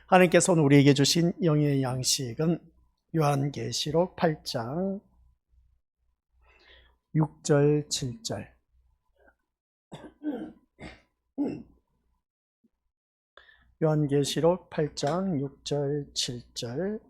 하나님께서 오늘 우리에게 주신 영의 양식은 요한계시록 8장 6절 7절. 요한계시록 8장 6절 7절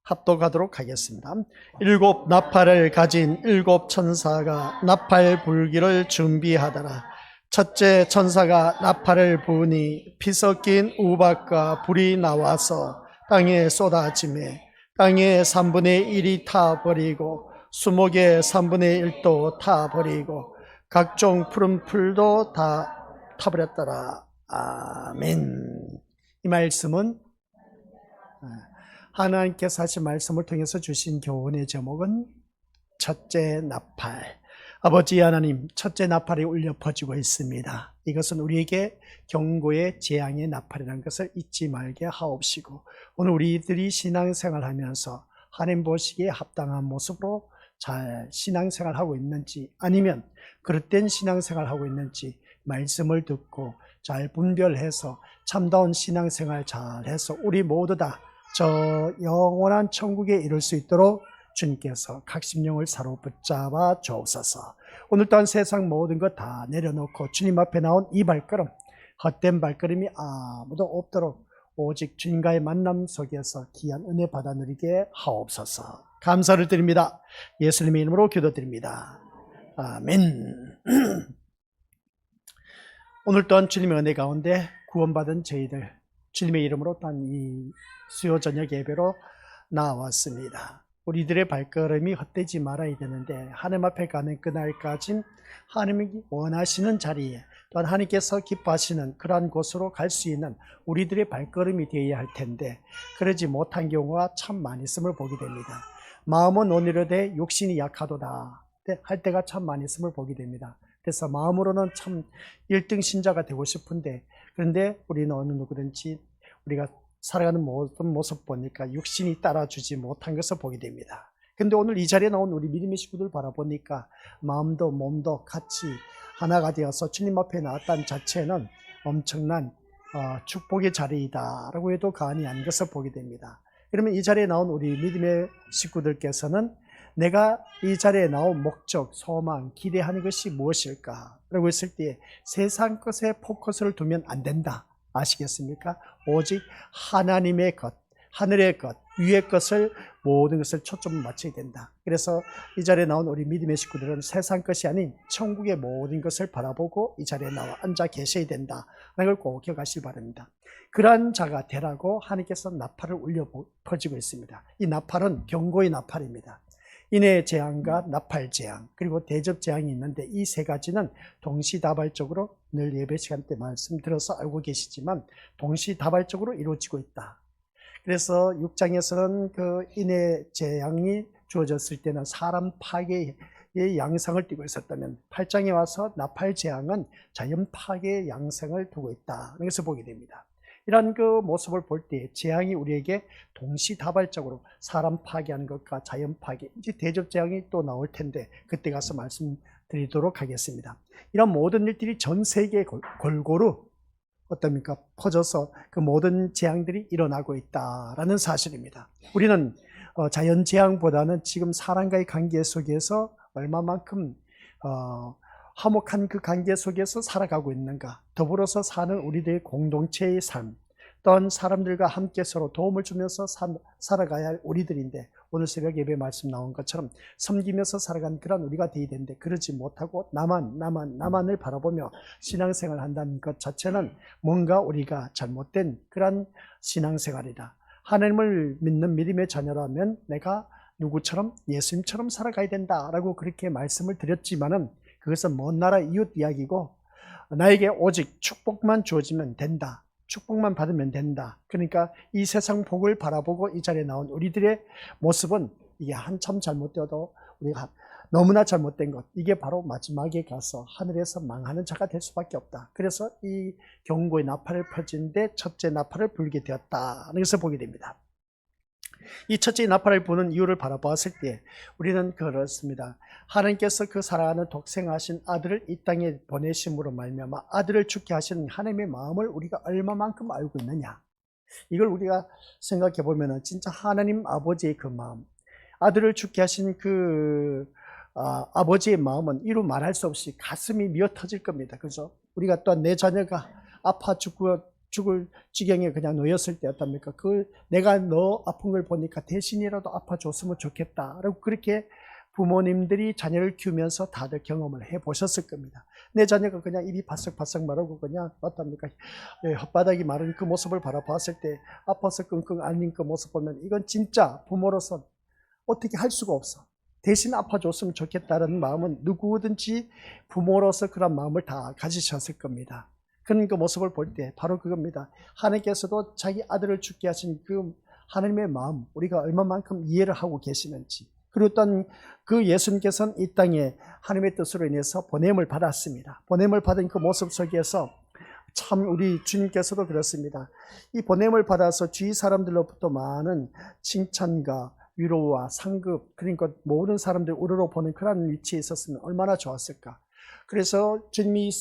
합독하도록 하겠습니다. 일곱 나팔을 가진 일곱 천사가 나팔 불기를 준비하더라. 첫째 천사가 나팔을 부으니 피 섞인 우박과 불이 나와서 땅에 쏟아지매 땅의 3분의 1이 타버리고 수목의 3분의 1도 타버리고 각종 푸른 풀도 다 타버렸더라. 아멘. 이 말씀은 하나님께서 하신 말씀을 통해서 주신 교훈의 제목은 첫째 나팔. 아버지 하나님, 첫째 나팔이 울려 퍼지고 있습니다. 이것은 우리에게 경고의 재앙의 나팔이라는 것을 잊지 말게 하옵시고, 오늘 우리들이 신앙생활하면서 하나님 보시기에 합당한 모습으로 잘 신앙생활하고 있는지, 아니면 그릇된 신앙생활하고 있는지 말씀을 듣고 잘 분별해서 참다운 신앙생활 잘해서 우리 모두 다 저 영원한 천국에 이룰 수 있도록 주님께서 각심령을 사로 붙잡아 주옵소서. 오늘 또한 세상 모든 것 다 내려놓고 주님 앞에 나온 이 발걸음, 헛된 발걸음이 아무도 없도록 오직 주님과의 만남 속에서 귀한 은혜 받아 누리게 하옵소서. 감사를 드립니다. 예수님의 이름으로 기도드립니다. 아멘. 오늘 또한 주님의 은혜 가운데 구원받은 저희들 주님의 이름으로 또한 이 수요 저녁 예배로 나왔습니다. 우리들의 발걸음이 헛되지 말아야 되는데, 하나님 앞에 가는 그날까지 하나님이 원하시는 자리에, 또한 하나님께서 기뻐하시는 그러한 곳으로 갈 수 있는 우리들의 발걸음이 되어야 할 텐데, 그러지 못한 경우가 참 많이 있음을 보게 됩니다. 마음은 온유로되 육신이 약하도다 할 때가 참 많이 있음을 보게 됩니다. 그래서 마음으로는 참 1등 신자가 되고 싶은데, 그런데 우리는 어느 누구든지 우리가 살아가는 모든 모습 보니까 육신이 따라주지 못한 것을 보게 됩니다. 근데 오늘 이 자리에 나온 우리 믿음의 식구들 바라보니까 마음도 몸도 같이 하나가 되어서 주님 앞에 나왔다는 자체는 엄청난 축복의 자리이다라고 해도 과언이 아닌 것을 보게 됩니다. 그러면 이 자리에 나온 우리 믿음의 식구들께서는 내가 이 자리에 나온 목적, 소망, 기대하는 것이 무엇일까? 라고 했을 때 세상 것에 포커스를 두면 안 된다. 아시겠습니까? 오직 하나님의 것, 하늘의 것, 위의 것을 모든 것을 초점을 맞춰야 된다. 그래서 이 자리에 나온 우리 믿음의 식구들은 세상 것이 아닌 천국의 모든 것을 바라보고 이 자리에 나와 앉아 계셔야 된다. 라는 걸 꼭 기억하시기 바랍니다. 그러한 자가 되라고 하나님께서 나팔을 울려 퍼지고 있습니다. 이 나팔은 경고의 나팔입니다. 인해 재앙과 나팔 재앙, 그리고 대접 재앙이 있는데 이 세 가지는 동시다발적으로 늘 예배 시간 때 말씀드려서 알고 계시지만 동시다발적으로 이루어지고 있다. 그래서 6장에서는 그 인해 재앙이 주어졌을 때는 사람 파괴의 양상을 띠고 있었다면 8장에 와서 나팔 재앙은 자연 파괴의 양상을 두고 있다. 그래서 보게 됩니다. 이런 그 모습을 볼 때 재앙이 우리에게 동시다발적으로 사람 파괴하는 것과 자연 파괴, 이제 대접 재앙이 또 나올 텐데 그때 가서 말씀드리도록 하겠습니다. 이런 모든 일들이 전 세계에 골고루 어떻습니까? 퍼져서 그 모든 재앙들이 일어나고 있다라는 사실입니다. 우리는 자연 재앙보다는 지금 사람과의 관계 속에서 얼마만큼 화목한 그 관계 속에서 살아가고 있는가, 더불어서 사는 우리들의 공동체의 삶, 또한 사람들과 함께 서로 도움을 주면서 살아가야 할 우리들인데, 오늘 새벽 예배 말씀 나온 것처럼 섬기면서 살아가는 그런 우리가 되어야 되는데 그러지 못하고 나만을 바라보며 신앙생활을 한다는 것 자체는 뭔가 우리가 잘못된 그런 신앙생활이다. 하나님을 믿는 믿음의 자녀라면 내가 누구처럼 예수님처럼 살아가야 된다라고 그렇게 말씀을 드렸지만은 그것은 먼 나라 이웃 이야기고, 나에게 오직 축복만 주어지면 된다, 축복만 받으면 된다. 그러니까 이 세상 복을 바라보고 이 자리에 나온 우리들의 모습은 이게 한참 잘못되어도 우리가 너무나 잘못된 것, 이게 바로 마지막에 가서 하늘에서 망하는 자가 될 수밖에 없다. 그래서 이 경고의 나팔을 펴진데 첫째 나팔을 불게 되었다. 그래서 보게 됩니다. 이 첫째 나팔을 부는 이유를 바라보았을 때 우리는 그렇습니다. 하나님께서 그 사랑하는 독생하신 아들을 이 땅에 보내심으로 말미암아 아들을 죽게 하시는 하나님의 마음을 우리가 얼마만큼 알고 있느냐. 이걸 우리가 생각해 보면 진짜 하나님 아버지의 그 마음, 아들을 죽게 하신 그 아버지의 마음은 이루 말할 수 없이 가슴이 미어 터질 겁니다. 그죠? 우리가 또한 내 자녀가 아파 죽을 지경에 그냥 놓였을 때 어떻습니까? 내가 너 아픈 걸 보니까 대신이라도 아파줬으면 좋겠다. 라고 그렇게 부모님들이 자녀를 키우면서 다들 경험을 해 보셨을 겁니다. 내 자녀가 그냥 입이 바싹바싹 마르고 그냥 어떻습니까? 혓바닥이 마른 그 모습을 바라봤을 때 아파서 끙끙 앓는 그 모습 보면 이건 진짜 부모로서 어떻게 할 수가 없어. 대신 아파줬으면 좋겠다는 마음은 누구든지 부모로서 그런 마음을 다 가지셨을 겁니다. 그런 그 모습을 볼 때 바로 그겁니다. 하나님께서도 자기 아들을 죽게 하신 그 하나님의 마음, 우리가 얼마만큼 이해를 하고 계시는지, 그리고 또한 그 예수님께서는 이 땅에 하나님의 뜻으로 인해서 보냄을 받았습니다. 보냄을 받은 그 모습 속에서 참 우리 주님께서도 그렇습니다. 이 보냄을 받아서 주위 사람들로부터 많은 칭찬과 위로와 상급, 그러니까 모든 사람들 우러러 보는 그런 위치에 있었으면 얼마나 좋았을까. 그래서 주님이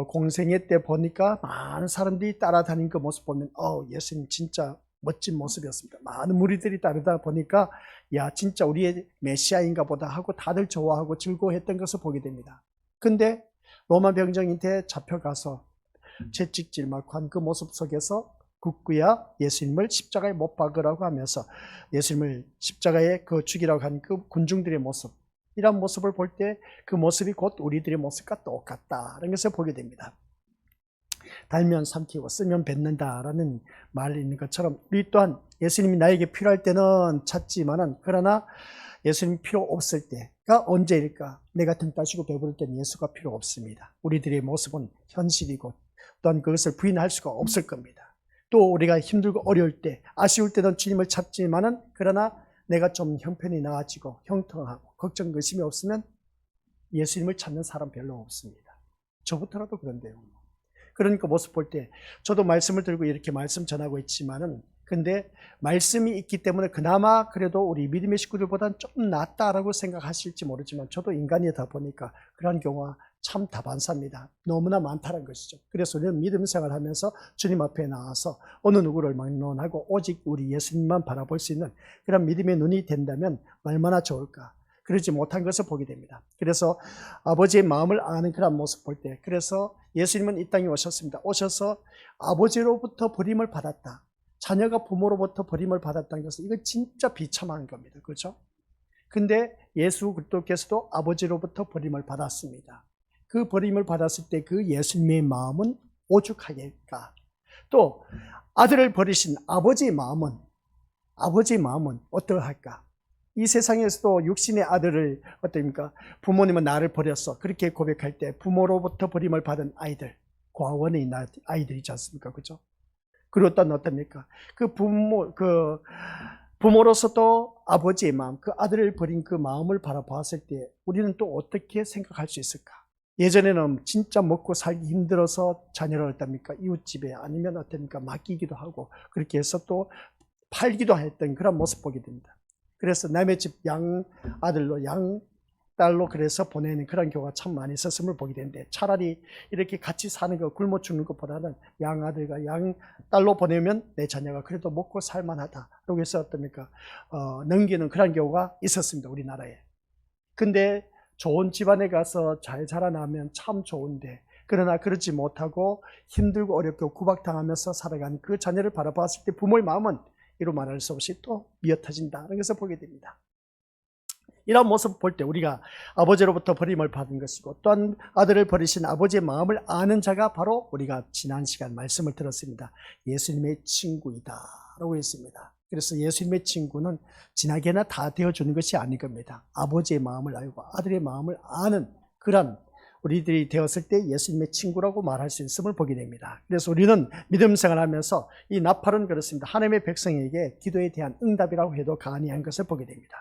공생애 때 보니까 많은 사람들이 따라다니는 그 모습 보면 예수님 진짜 멋진 모습이었습니다. 많은 무리들이 따르다 보니까 야 진짜 우리의 메시아인가 보다 하고 다들 좋아하고 즐거워했던 것을 보게 됩니다. 근데 로마 병정한테 잡혀가서 채찍질 맞고 한 그 모습 속에서 굳고야 예수님을 십자가에 못 박으라고 하면서 예수님을 십자가에 죽이라고 한 그 군중들의 모습, 이런 모습을 볼 때 그 모습이 곧 우리들의 모습과 똑같다라는 것을 보게 됩니다. 달면 삼키고 쓰면 뱉는다라는 말이 있는 것처럼 우리 또한 예수님이 나에게 필요할 때는 찾지만은 그러나 예수님이 필요 없을 때가 언제일까? 내가 등 따시고 배부를 때는 예수가 필요 없습니다. 우리들의 모습은 현실이고 또한 그것을 부인할 수가 없을 겁니다. 또 우리가 힘들고 어려울 때, 아쉬울 때는 주님을 찾지만은 그러나 내가 좀 형편이 나아지고 형통하고 걱정 근심이 없으면 예수님을 찾는 사람 별로 없습니다. 저부터라도 그런데요. 그러니까 모습 볼 때 저도 말씀을 들고 이렇게 말씀 전하고 있지만은 근데 말씀이 있기 때문에 그나마 그래도 우리 믿음의 식구들보다는 좀 낫다라고 생각하실지 모르지만 저도 인간이다 보니까 그런 경우가 참 다반사입니다. 너무나 많다는 것이죠. 그래서 우리는 믿음 생활하면서 주님 앞에 나와서 어느 누구를 막론하고 오직 우리 예수님만 바라볼 수 있는 그런 믿음의 눈이 된다면 얼마나 좋을까. 그러지 못한 것을 보게 됩니다. 그래서 아버지의 마음을 아는 그런 모습 볼 때, 그래서 예수님은 이 땅에 오셨습니다. 오셔서 아버지로부터 버림을 받았다. 자녀가 부모로부터 버림을 받았다는 것은 이거 진짜 비참한 겁니다. 그렇죠? 근데 예수 그리스도께서도 아버지로부터 버림을 받았습니다. 그 버림을 받았을 때 그 예수님의 마음은 오죽하겠까. 또 아들을 버리신 아버지의 마음은 어떠할까? 이 세상에서도 육신의 아들을 어떻습니까? 부모님은 나를 버렸어. 그렇게 고백할 때 부모로부터 버림을 받은 아이들, 과원의 아이들이지 않습니까? 그죠? 그리고 또 어떻습니까? 부모로서도 아버지의 마음, 그 아들을 버린 그 마음을 바라보았을 때 우리는 또 어떻게 생각할 수 있을까? 예전에는 진짜 먹고 살기 힘들어서 자녀를 어떻습니까? 이웃집에 아니면 어떻습니까? 맡기기도 하고 그렇게 해서 또 팔기도 했던 그런 모습 보게 됩니다. 그래서 남의 집 양아들로 양딸로 그래서 보내는 그런 경우가 참 많이 있었음을 보게 되는데 차라리 이렇게 같이 사는 거 굶어 죽는 것보다는 양아들과 양딸로 보내면 내 자녀가 그래도 먹고 살만하다. 그러고 해서 어떻습니까? 넘기는 그런 경우가 있었습니다. 우리나라에. 근데 좋은 집안에 가서 잘 자라나면 참 좋은데 그러나 그렇지 못하고 힘들고 어렵고 구박당하면서 살아가는 그 자녀를 바라봤을 때 부모의 마음은 이루 말할 수 없이 또 미어터진다는 것을 보게 됩니다. 이런 모습 볼 때 우리가 아버지로부터 버림을 받은 것이고 또한 아들을 버리신 아버지의 마음을 아는 자가 바로 우리가 지난 시간 말씀을 들었습니다. 예수님의 친구이다 라고 했습니다. 그래서 예수님의 친구는 진하게나 다 되어주는 것이 아닌 겁니다. 아버지의 마음을 알고 아들의 마음을 아는 그런 우리들이 되었을 때 예수님의 친구라고 말할 수 있음을 보게 됩니다. 그래서 우리는 믿음 생활하면서 이 나팔은 그렇습니다. 하나님의 백성에게 기도에 대한 응답이라고 해도 과언이 것을 보게 됩니다.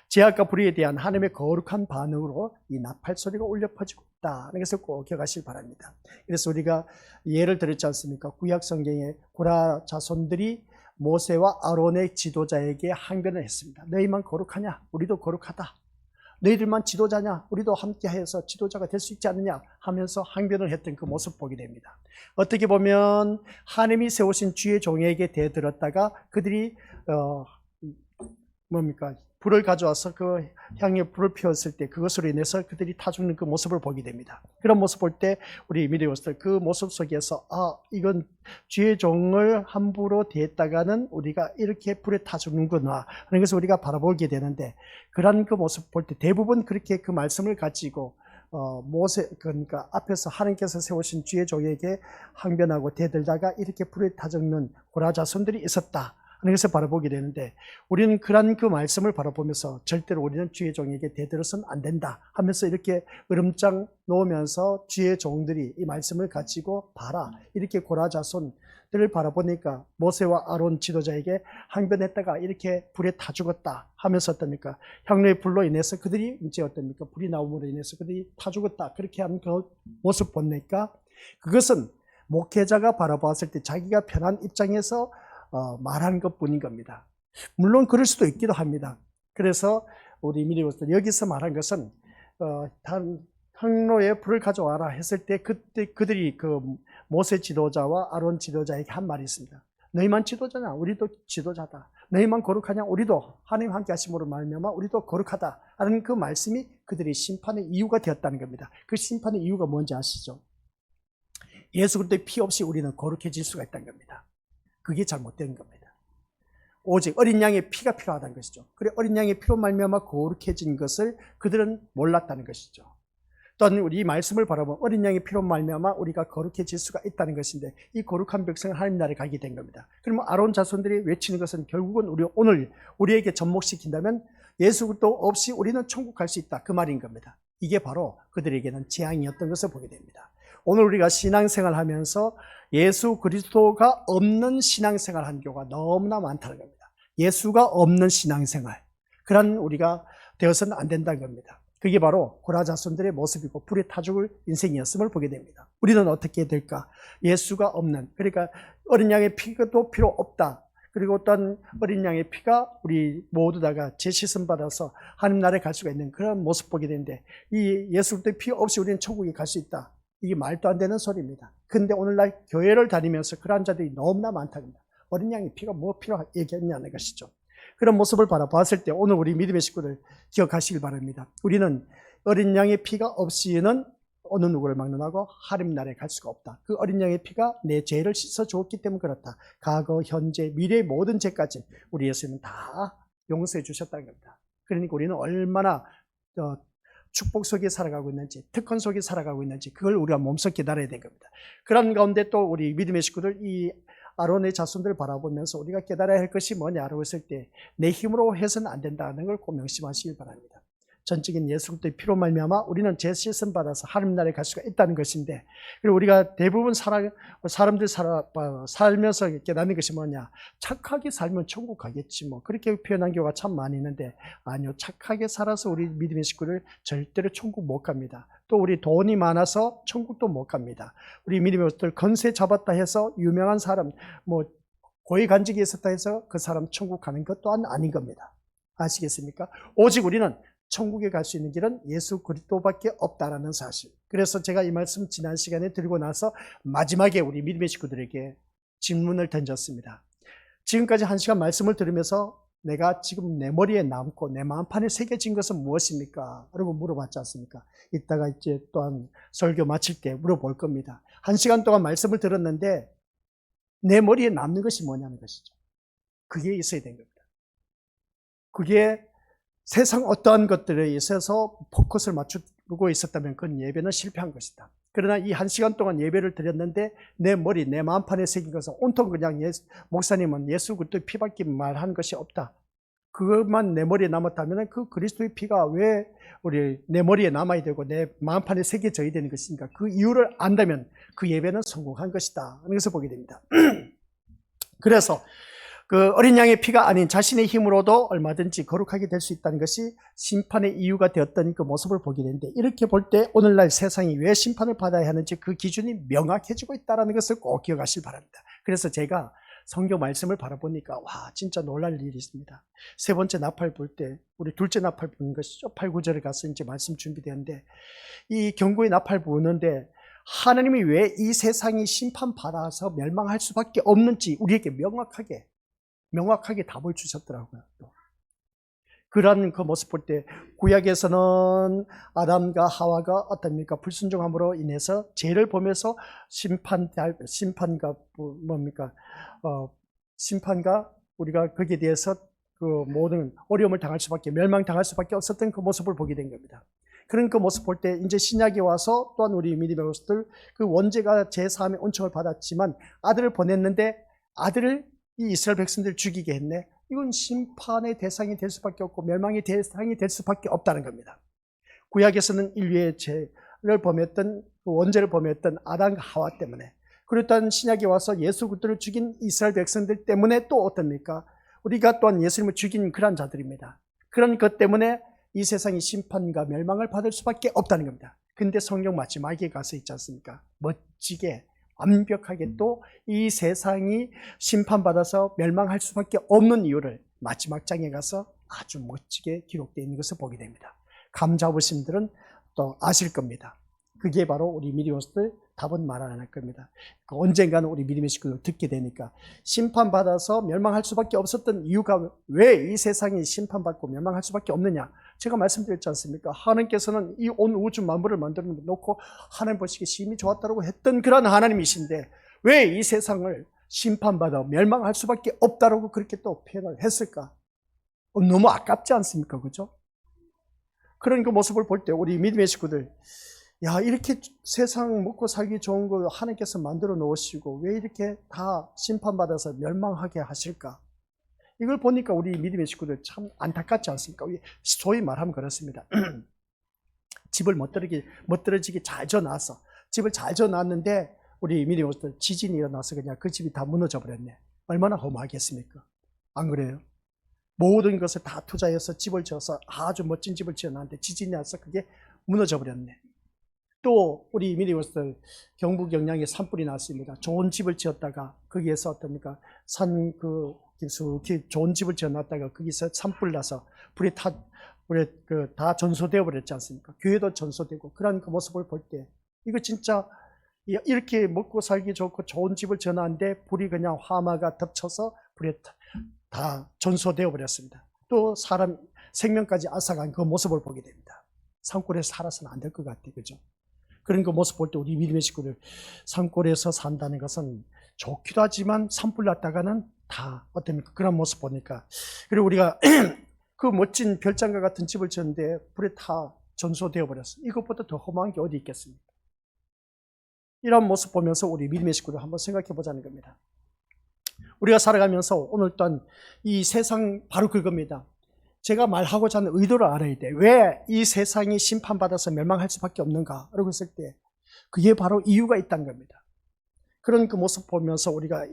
죄악과 불의에 대한 하나님의 거룩한 반응으로 이 나팔 소리가 울려 퍼지고 있다는 것을 꼭 기억하시기 바랍니다. 그래서 우리가 예를 들었지 않습니까? 구약 성경에 고라 자손들이 모세와 아론의 지도자에게 항변을 했습니다. 너희만 거룩하냐? 우리도 거룩하다. 너희들만 지도자냐? 우리도 함께해서 지도자가 될 수 있지 않느냐? 하면서 항변을 했던 그 모습 보게 됩니다. 어떻게 보면 하나님이 세우신 주의 종에게 대들었다가 그들이 불을 가져와서 그 향에 불을 피웠을 때 그것으로 인해서 그들이 타 죽는 그 모습을 보게 됩니다. 그런 모습 볼 때 우리 미디어스들 그 모습 속에서 이건 주의 종을 함부로 대했다가는 우리가 이렇게 불에 타 죽는구나 하는 것을 우리가 바라보게 되는데, 그런 그 모습 볼 때 대부분 그렇게 그 말씀을 가지고 그러니까 앞에서 하나님께서 세우신 주의 종에게 항변하고 대들다가 이렇게 불에 타 죽는 고라 자손들이 있었다 하는 것을 바라보게 되는데, 우리는 그런 그 말씀을 바라보면서 절대로 우리는 주의 종에게 대들어서는 안 된다 하면서 이렇게 으름장 놓으면서 주의 종들이 이 말씀을 가지고 봐라, 이렇게 고라 자손들을 바라보니까 모세와 아론 지도자에게 항변했다가 이렇게 불에 타 죽었다 하면서 어떻습니까? 향로의 불로 인해서 그들이 이제 어떻습니까? 불이 나옴으로 인해서 그들이 타 죽었다, 그렇게 하는 그 모습 보니까 그것은 목회자가 바라봤을 때 자기가 편한 입장에서 말하는 것뿐인 겁니다. 물론 그럴 수도 있기도 합니다. 그래서 우리 미리버스 여기서 말한 것은 항로에 불을 가져와라 했을 때 그때 그들이 그 모세 지도자와 아론 지도자에게 한 말이 있습니다. 너희만 지도자냐? 우리도 지도자다. 너희만 거룩하냐? 우리도 하나님 함께 하심으로 말미암아 우리도 거룩하다 하는 그 말씀이 그들이 심판의 이유가 되었다는 겁니다. 그 심판의 이유가 뭔지 아시죠? 예수 그리스도의 피 없이 우리는 거룩해질 수가 있다는 겁니다. 그게 잘못된 겁니다. 오직 어린 양의 피가 필요하다는 것이죠. 그래 어린 양의 피로 말미암아 거룩해진 것을 그들은 몰랐다는 것이죠. 또한 우리 말씀을 바라보면 어린 양의 피로 말미암아 우리가 거룩해질 수가 있다는 것인데, 이 거룩한 백성은 하나님 나라에 가게 된 겁니다. 그러면 아론 자손들이 외치는 것은 결국은 오늘 우리에게 접목시킨다면 예수 그리스도 없이 우리는 천국 갈 수 있다, 그 말인 겁니다. 이게 바로 그들에게는 재앙이었던 것을 보게 됩니다. 오늘 우리가 신앙생활 하면서 예수 그리스도가 없는 신앙생활 한 경우가 너무나 많다는 겁니다. 예수가 없는 신앙생활, 그런 우리가 되어서는 안 된다는 겁니다. 그게 바로 고라 자손들의 모습이고 불에 타 죽을 인생이었음을 보게 됩니다. 우리는 어떻게 될까? 예수가 없는, 그러니까 어린 양의 피도 필요 없다. 그리고 또한 어린 양의 피가 우리 모두 다가 제시선 받아서 하나님 나라에 갈 수가 있는 그런 모습 보게 되는데, 이 예수 그리스도의 피 없이 우리는 천국에 갈 수 있다, 이게 말도 안 되는 소리입니다. 근데 오늘날 교회를 다니면서 그러한 자들이 너무나 많답니다. 어린 양의 피가 뭐 필요 얘기했냐는 것이죠. 그런 모습을 바라봤을 때 오늘 우리 믿음의 식구들 기억하시길 바랍니다. 우리는 어린 양의 피가 없이는 어느 누구를 막론하고 하나님 나라에 갈 수가 없다. 그 어린 양의 피가 내 죄를 씻어 주었기 때문에 그렇다. 과거, 현재, 미래의 모든 죄까지 우리 예수님은 다 용서해 주셨다는 겁니다. 그러니까 우리는 얼마나 축복 속에 살아가고 있는지, 특권 속에 살아가고 있는지, 그걸 우리가 몸소 깨달아야 된 겁니다. 그런 가운데 또 우리 믿음의 식구들, 이 아론의 자손들을 바라보면서 우리가 깨달아야 할 것이 뭐냐라고 했을 때, 내 힘으로 해서는 안 된다는 걸 꼭 명심하시길 바랍니다. 전적인 예수 그리스도의 피로 말미암아 우리는 제 씻음 받아서 하나님 나라에 갈 수가 있다는 것인데, 그리고 우리가 대부분 사람들 살면서 깨닫는 것이 뭐냐? 착하게 살면 천국 가겠지 뭐, 그렇게 표현한 경우가 참 많이 있는데, 아니요, 착하게 살아서 우리 믿음의 식구를 절대로 천국 못 갑니다. 또 우리 돈이 많아서 천국도 못 갑니다. 우리 믿음의 식구들 건세 잡았다 해서 유명한 사람, 뭐 고위 간직이 있었다 해서 그 사람 천국 가는 것 또한 아닌 겁니다. 아시겠습니까? 오직 우리는 천국에 갈 수 있는 길은 예수 그리스도밖에 없다라는 사실. 그래서 제가 이 말씀 지난 시간에 드리고 나서 마지막에 우리 믿음의 식구들에게 질문을 던졌습니다. 지금까지 1시간 말씀을 들으면서 내가 지금 내 머리에 남고 내 마음판에 새겨진 것은 무엇입니까? 라고 물어봤지 않습니까? 이따가 이제 또한 설교 마칠 때 물어볼 겁니다. 1시간 동안 말씀을 들었는데 내 머리에 남는 것이 뭐냐는 것이죠. 그게 있어야 된 겁니다. 그게 세상 어떠한 것들에 있어서 포커스를 맞추고 있었다면 그건 예배는 실패한 것이다. 그러나 이 1시간 동안 예배를 드렸는데 내 머리, 내 마음판에 새긴 것은 온통 그냥 목사님은 예수 그리스도의 피밖에 말하는 것이 없다. 그것만 내 머리에 남았다면 그 그리스도의 피가 왜 우리 내 머리에 남아야 되고 내 마음판에 새겨져야 되는 것인가? 그 이유를 안다면 그 예배는 성공한 것이다 하는 것을 보게 됩니다. 그래서 그 어린 양의 피가 아닌 자신의 힘으로도 얼마든지 거룩하게 될 수 있다는 것이 심판의 이유가 되었던 그 모습을 보게 되는데, 이렇게 볼 때 오늘날 세상이 왜 심판을 받아야 하는지 그 기준이 명확해지고 있다는 것을 꼭 기억하시기 바랍니다. 그래서 제가 성경 말씀을 바라보니까 와 진짜 놀랄 일이 있습니다. 세 번째 나팔 불 때 우리 둘째 나팔 부는 것이죠. 8, 9절에 가서 이제 말씀 준비되는데 이 경고의 나팔 부는데 하나님이 왜 이 세상이 심판받아서 멸망할 수밖에 없는지 우리에게 명확하게 답을 주셨더라고요. 또. 그러한 그 모습 볼 때 구약에서는 아담과 하와가 어떻습니까? 불순종함으로 인해서 죄를 보면서 심판과 뭡니까? 심판과 우리가 거기에 대해서 그 모든 어려움을 당할 수밖에 멸망당할 수밖에 없었던 그 모습을 보게 된 겁니다. 그런 그 모습 볼 때 이제 신약에 와서 또한 우리 믿음의 백성들 그 원죄가 제3의 온청을 받았지만 아들을 보냈는데 아들을 이 이스라엘 백성들을 죽이게 했네. 이건 심판의 대상이 될 수밖에 없고 멸망의 대상이 될 수밖에 없다는 겁니다. 구약에서는 인류의 죄를 범했던 그 원죄를 범했던 아담과 하와 때문에 그렇다면 신약에 와서 예수 그리스도를 죽인 이스라엘 백성들 때문에 또 어떻습니까? 우리가 또한 예수님을 죽인 그런 자들입니다. 그런 것 때문에 이 세상이 심판과 멸망을 받을 수밖에 없다는 겁니다. 근데 성경 마지막에 가서 있지 않습니까? 멋지게 완벽하게 또 이 세상이 심판받아서 멸망할 수밖에 없는 이유를 마지막 장에 가서 아주 멋지게 기록되어 있는 것을 보게 됩니다. 감 잡으신 분들은 또 아실 겁니다. 그게 바로 우리 믿음의 식구들 답은 말 안 할 겁니다. 언젠가는 우리 믿음의 식구들 듣게 되니까 심판받아서 멸망할 수밖에 없었던 이유가 왜 이 세상이 심판받고 멸망할 수밖에 없느냐. 제가 말씀드렸지 않습니까? 하나님께서는 이 온 우주 만물을 만들어 놓고 하나님 보시기에 심히 좋았다고 했던 그런 하나님이신데 왜 이 세상을 심판받아 멸망할 수밖에 없다고 그렇게 또 표현을 했을까? 너무 아깝지 않습니까? 그죠? 그런 그 모습을 볼 때 우리 믿음의 식구들 야 이렇게 세상 먹고 살기 좋은 거 하나님께서 만들어 놓으시고 왜 이렇게 다 심판받아서 멸망하게 하실까? 이걸 보니까 우리 믿음의 식구들 참 안타깝지 않습니까? 소위 말하면 그렇습니다. 집을 멋들어지게 잘 져놨어. 집을 잘 져놨는데 우리 믿음의 식구들 지진이 일어나서 그냥 그 집이 다 무너져 버렸네. 얼마나 허무하겠습니까? 안 그래요? 모든 것을 다 투자해서 집을 지어서 아주 멋진 집을 지어놨는데 지진이 와서 그게 무너져 버렸네. 또 우리 믿음으로서 경북 영양에 산불이 났습니다. 좋은 집을 지었다가 거기에서 어떻습니까? 깊숙이 좋은 집을 지어놨다가 거기서 산불 나서 불이 다 전소되어 버렸지 않습니까? 교회도 전소되고 그런 그 모습을 볼 때 이거 진짜 이렇게 먹고 살기 좋고 좋은 집을 지어놨는데 불이 그냥 화마가 덮쳐서 불에 다 전소되어 버렸습니다. 또 사람 생명까지 앗아간 그 모습을 보게 됩니다. 산골에서 살아서는 안 될 것 같아요. 그죠? 그런 그 모습 볼 때 우리 믿음의 식구들 산골에서 산다는 것은 좋기도 하지만 산불 났다가는 다 어떻습니까? 그런 모습 보니까 그리고 우리가 그 멋진 별장과 같은 집을 지었는데 불에 다 전소되어 버렸어요. 이것보다 더 험한 게 어디 있겠습니까? 이런 모습 보면서 우리 믿음의 식구들 한번 생각해 보자는 겁니다. 우리가 살아가면서 오늘 또한 이 세상 바로 그겁니다. 제가 말하고자 하는 의도를 알아야 돼. 왜 이 세상이 심판받아서 멸망할 수밖에 없는가? 라고 했을 때 그게 바로 이유가 있다는 겁니다. 그런 그 모습 보면서 우리가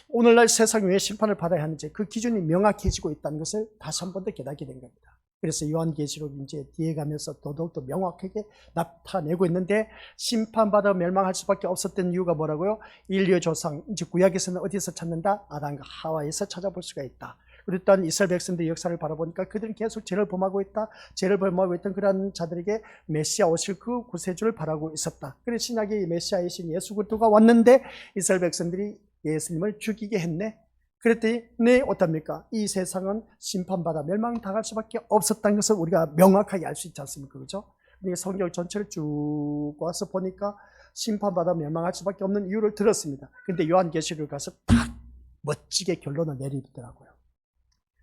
오늘날 세상이 왜 심판을 받아야 하는지 그 기준이 명확해지고 있다는 것을 다시 한 번 더 깨닫게 된 겁니다. 그래서 요한계시록 이제 뒤에 가면서 더더욱더 명확하게 나타내고 있는데 심판받아 멸망할 수밖에 없었던 이유가 뭐라고요? 인류의 조상, 이제 구약에서는 어디서 찾는다? 아담과 하와에서 찾아볼 수가 있다. 그랬던 이스라엘 백성들의 역사를 바라보니까 그들은 계속 죄를 범하고 있다. 죄를 범하고 있던 그런 자들에게 메시아 오실 그 구세주를 바라고 있었다. 그래서 신약의 메시아이신 예수 그리스도가 왔는데 이스라엘 백성들이 예수님을 죽이게 했네. 그랬더니 어떻습니까? 이 세상은 심판받아 멸망당할 수밖에 없었다는 것을 우리가 명확하게 알 수 있지 않습니까? 그렇죠? 성경 전체를 쭉 와서 보니까 심판받아 멸망할 수밖에 없는 이유를 들었습니다. 근데 요한계시록에 가서 딱 멋지게 결론을 내리더라고요.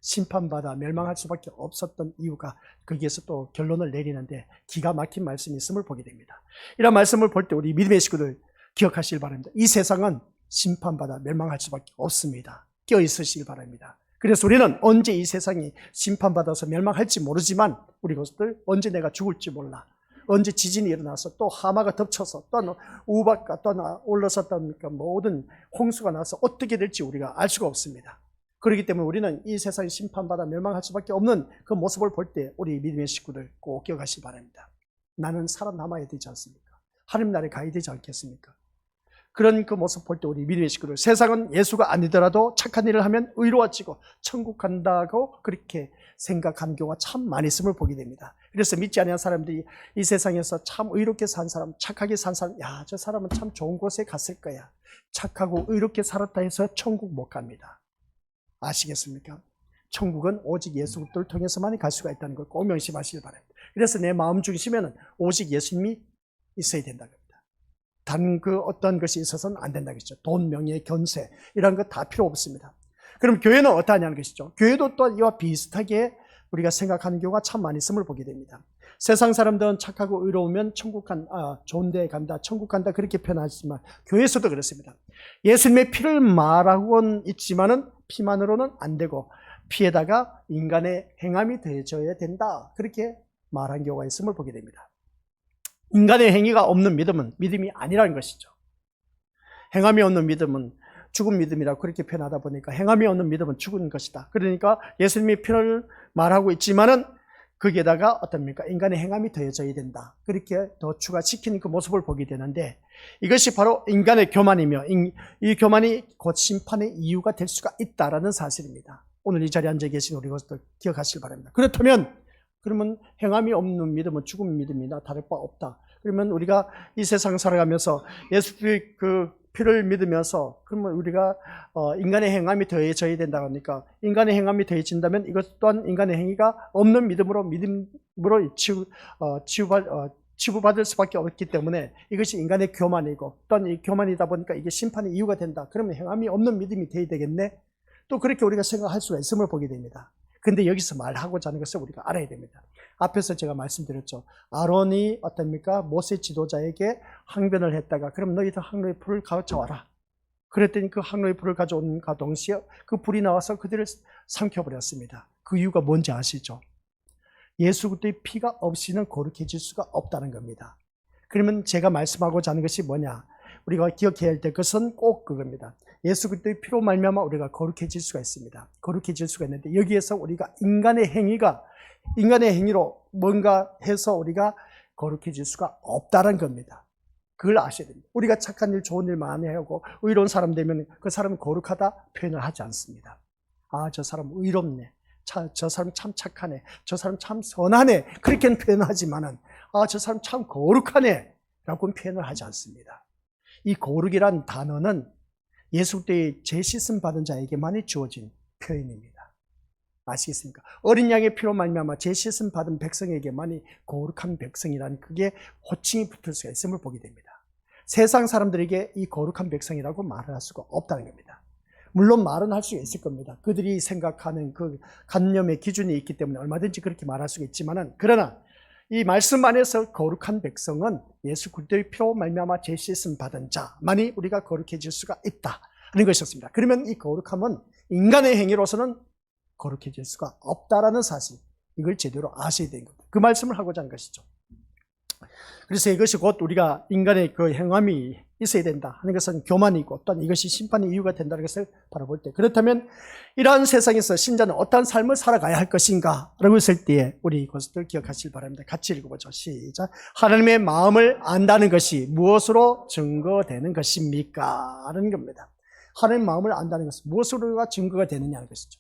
심판받아 멸망할 수밖에 없었던 이유가 거기에서 또 결론을 내리는데 기가 막힌 말씀이 있음을 보게 됩니다. 이런 말씀을 볼 때 우리 믿음의 식구들 기억하시길 바랍니다. 이 세상은 심판받아 멸망할 수밖에 없습니다. 껴있으시길 바랍니다. 그래서 우리는 언제 이 세상이 심판받아서 멸망할지 모르지만 우리 것들 언제 내가 죽을지 몰라. 언제 지진이 일어나서 또 하마가 덮쳐서 또 우박과 또 올라섰다니까 모든 홍수가 나서 어떻게 될지 우리가 알 수가 없습니다. 그렇기 때문에 우리는 이 세상이 심판받아 멸망할 수밖에 없는 그 모습을 볼 때 우리 믿음의 식구들 꼭 기억하시기 바랍니다. 나는 살아남아야 되지 않습니까? 하나님 나라에 가야 되지 않겠습니까? 그런 그 모습 볼 때 우리 믿음의 식구들, 세상은 예수가 아니더라도 착한 일을 하면 의로워지고 천국 간다고 그렇게 생각하는 경우가 참 많이 있음을 보게 됩니다. 그래서 믿지 않는 사람들이 이 세상에서 참 의롭게 산 사람, 착하게 산 사람, 야, 저 사람은 참 좋은 곳에 갔을 거야. 착하고 의롭게 살았다 해서 천국 못 갑니다. 아시겠습니까? 천국은 오직 예수 그리스도를 통해서만 갈 수가 있다는 걸 꼭 명심하시길 바랍니다. 그래서 내 마음 중심에는 오직 예수님이 있어야 된다는 겁니다. 단 그 어떤 것이 있어서는 안 된다는 것이죠. 돈, 명예, 견세 이런 거 다 필요 없습니다. 그럼 교회는 어떠하냐는 것이죠. 교회도 또한 이와 비슷하게 우리가 생각하는 경우가 참 많이 있음을 보게 됩니다. 세상 사람들은 착하고 의로우면 좋은 데에 간다, 천국 간다 그렇게 표현하지만 교회에서도 그렇습니다. 예수님의 피를 말하고는 있지만은 피만으로는 안 되고 피에다가 인간의 행함이 더해져야 된다 그렇게 말한 경우가 있음을 보게 됩니다. 인간의 행위가 없는 믿음은 믿음이 아니라는 것이죠. 행함이 없는 믿음은 죽은 믿음이라고 그렇게 표현하다 보니까 행함이 없는 믿음은 죽은 것이다. 그러니까 예수님의 피를 말하고 있지만은 거기에다가 어떻습니까? 인간의 행함이 더해져야 된다. 그렇게 더 추가시키는 그 모습을 보게 되는데 이것이 바로 인간의 교만이며 이 교만이 곧 심판의 이유가 될 수가 있다라는 사실입니다. 오늘 이 자리에 앉아 계신 우리 것들 기억하시길 바랍니다. 그러면 행함이 없는 믿음은 죽은 믿음이나 다를 바 없다. 그러면 우리가 이 세상 살아가면서 예수 그 피를 믿으면서 그러면 우리가 인간의 행함이 더해져야 된다고 하니까 인간의 행함이 더해진다면 이것 또한 인간의 행위가 없는 믿음으로 치부받을 수밖에 없기 때문에 이것이 인간의 교만이고 또한 이 교만이다 보니까 이게 심판의 이유가 된다. 그러면 행함이 없는 믿음이 돼야 되겠네. 또 그렇게 우리가 생각할 수가 있음을 보게 됩니다. 근데 여기서 말하고자 하는 것을 우리가 알아야 됩니다. 앞에서 제가 말씀드렸죠. 아론이 어떻습니까? 모세 지도자에게 항변을 했다가 그럼 너희들 항로의 불을 가져와라. 그랬더니 그 항로의 불을 가져온과 동시에 그 불이 나와서 그들을 삼켜버렸습니다. 그 이유가 뭔지 아시죠? 예수 그리스도의 피가 없이는 거룩해질 수가 없다는 겁니다. 그러면 제가 말씀하고자 하는 것이 뭐냐? 우리가 기억해야 할 때 그것은 꼭 그겁니다. 예수 그리스도의 피로 말미암아 우리가 거룩해질 수가 있습니다. 거룩해질 수가 있는데 여기에서 우리가 인간의 행위로 뭔가 해서 우리가 거룩해질 수가 없다는 겁니다. 그걸 아셔야 됩니다. 우리가 착한 일, 좋은 일 많이 하고 의로운 사람 되면 그 사람은 거룩하다 표현을 하지 않습니다. 아, 저 사람 의롭네. 저 사람 참 착하네. 저 사람 참 선하네. 그렇게는 표현하지만은 아, 저 사람 참 거룩하네. 라고는 표현을 하지 않습니다. 이 거룩이란 단어는 예수 그리스도의 죄 씻음 받은 자에게만이 주어진 표현입니다. 아시겠습니까? 어린 양의 피로 말미암아 죄 씻음 받은 백성에게만이 거룩한 백성이라는 그게 호칭이 붙을 수가 있음을 보게 됩니다. 세상 사람들에게 이 거룩한 백성이라고 말을 할 수가 없다는 겁니다. 물론 말은 할 수가 있을 겁니다. 그들이 생각하는 그 관념의 기준이 있기 때문에 얼마든지 그렇게 말할 수가 있지만은 그러나 이 말씀 안에서 거룩한 백성은 예수 그리스도의 피로 말미암아 죄 씻음 받은 자만이 우리가 거룩해질 수가 있다는 것이었습니다. 그러면 이 거룩함은 인간의 행위로서는 거룩해질 수가 없다라는 사실, 이걸 제대로 아셔야 되는 겁니다. 그 말씀을 하고자 하는 것이죠. 그래서 이것이 곧 우리가 인간의 그 행함이 있어야 된다 하는 것은 교만이고 또한 이것이 심판의 이유가 된다는 것을 바라볼 때, 그렇다면 이러한 세상에서 신자는 어떤 삶을 살아가야 할 것인가 라고 했을 때에 우리 이것을 기억하시길 바랍니다. 같이 읽어보죠. 시작. 하나님의 마음을 안다는 것이 무엇으로 증거되는 것입니까? 라는 겁니다. 하나님의 마음을 안다는 것은 무엇으로가 증거가 되느냐는 것이죠.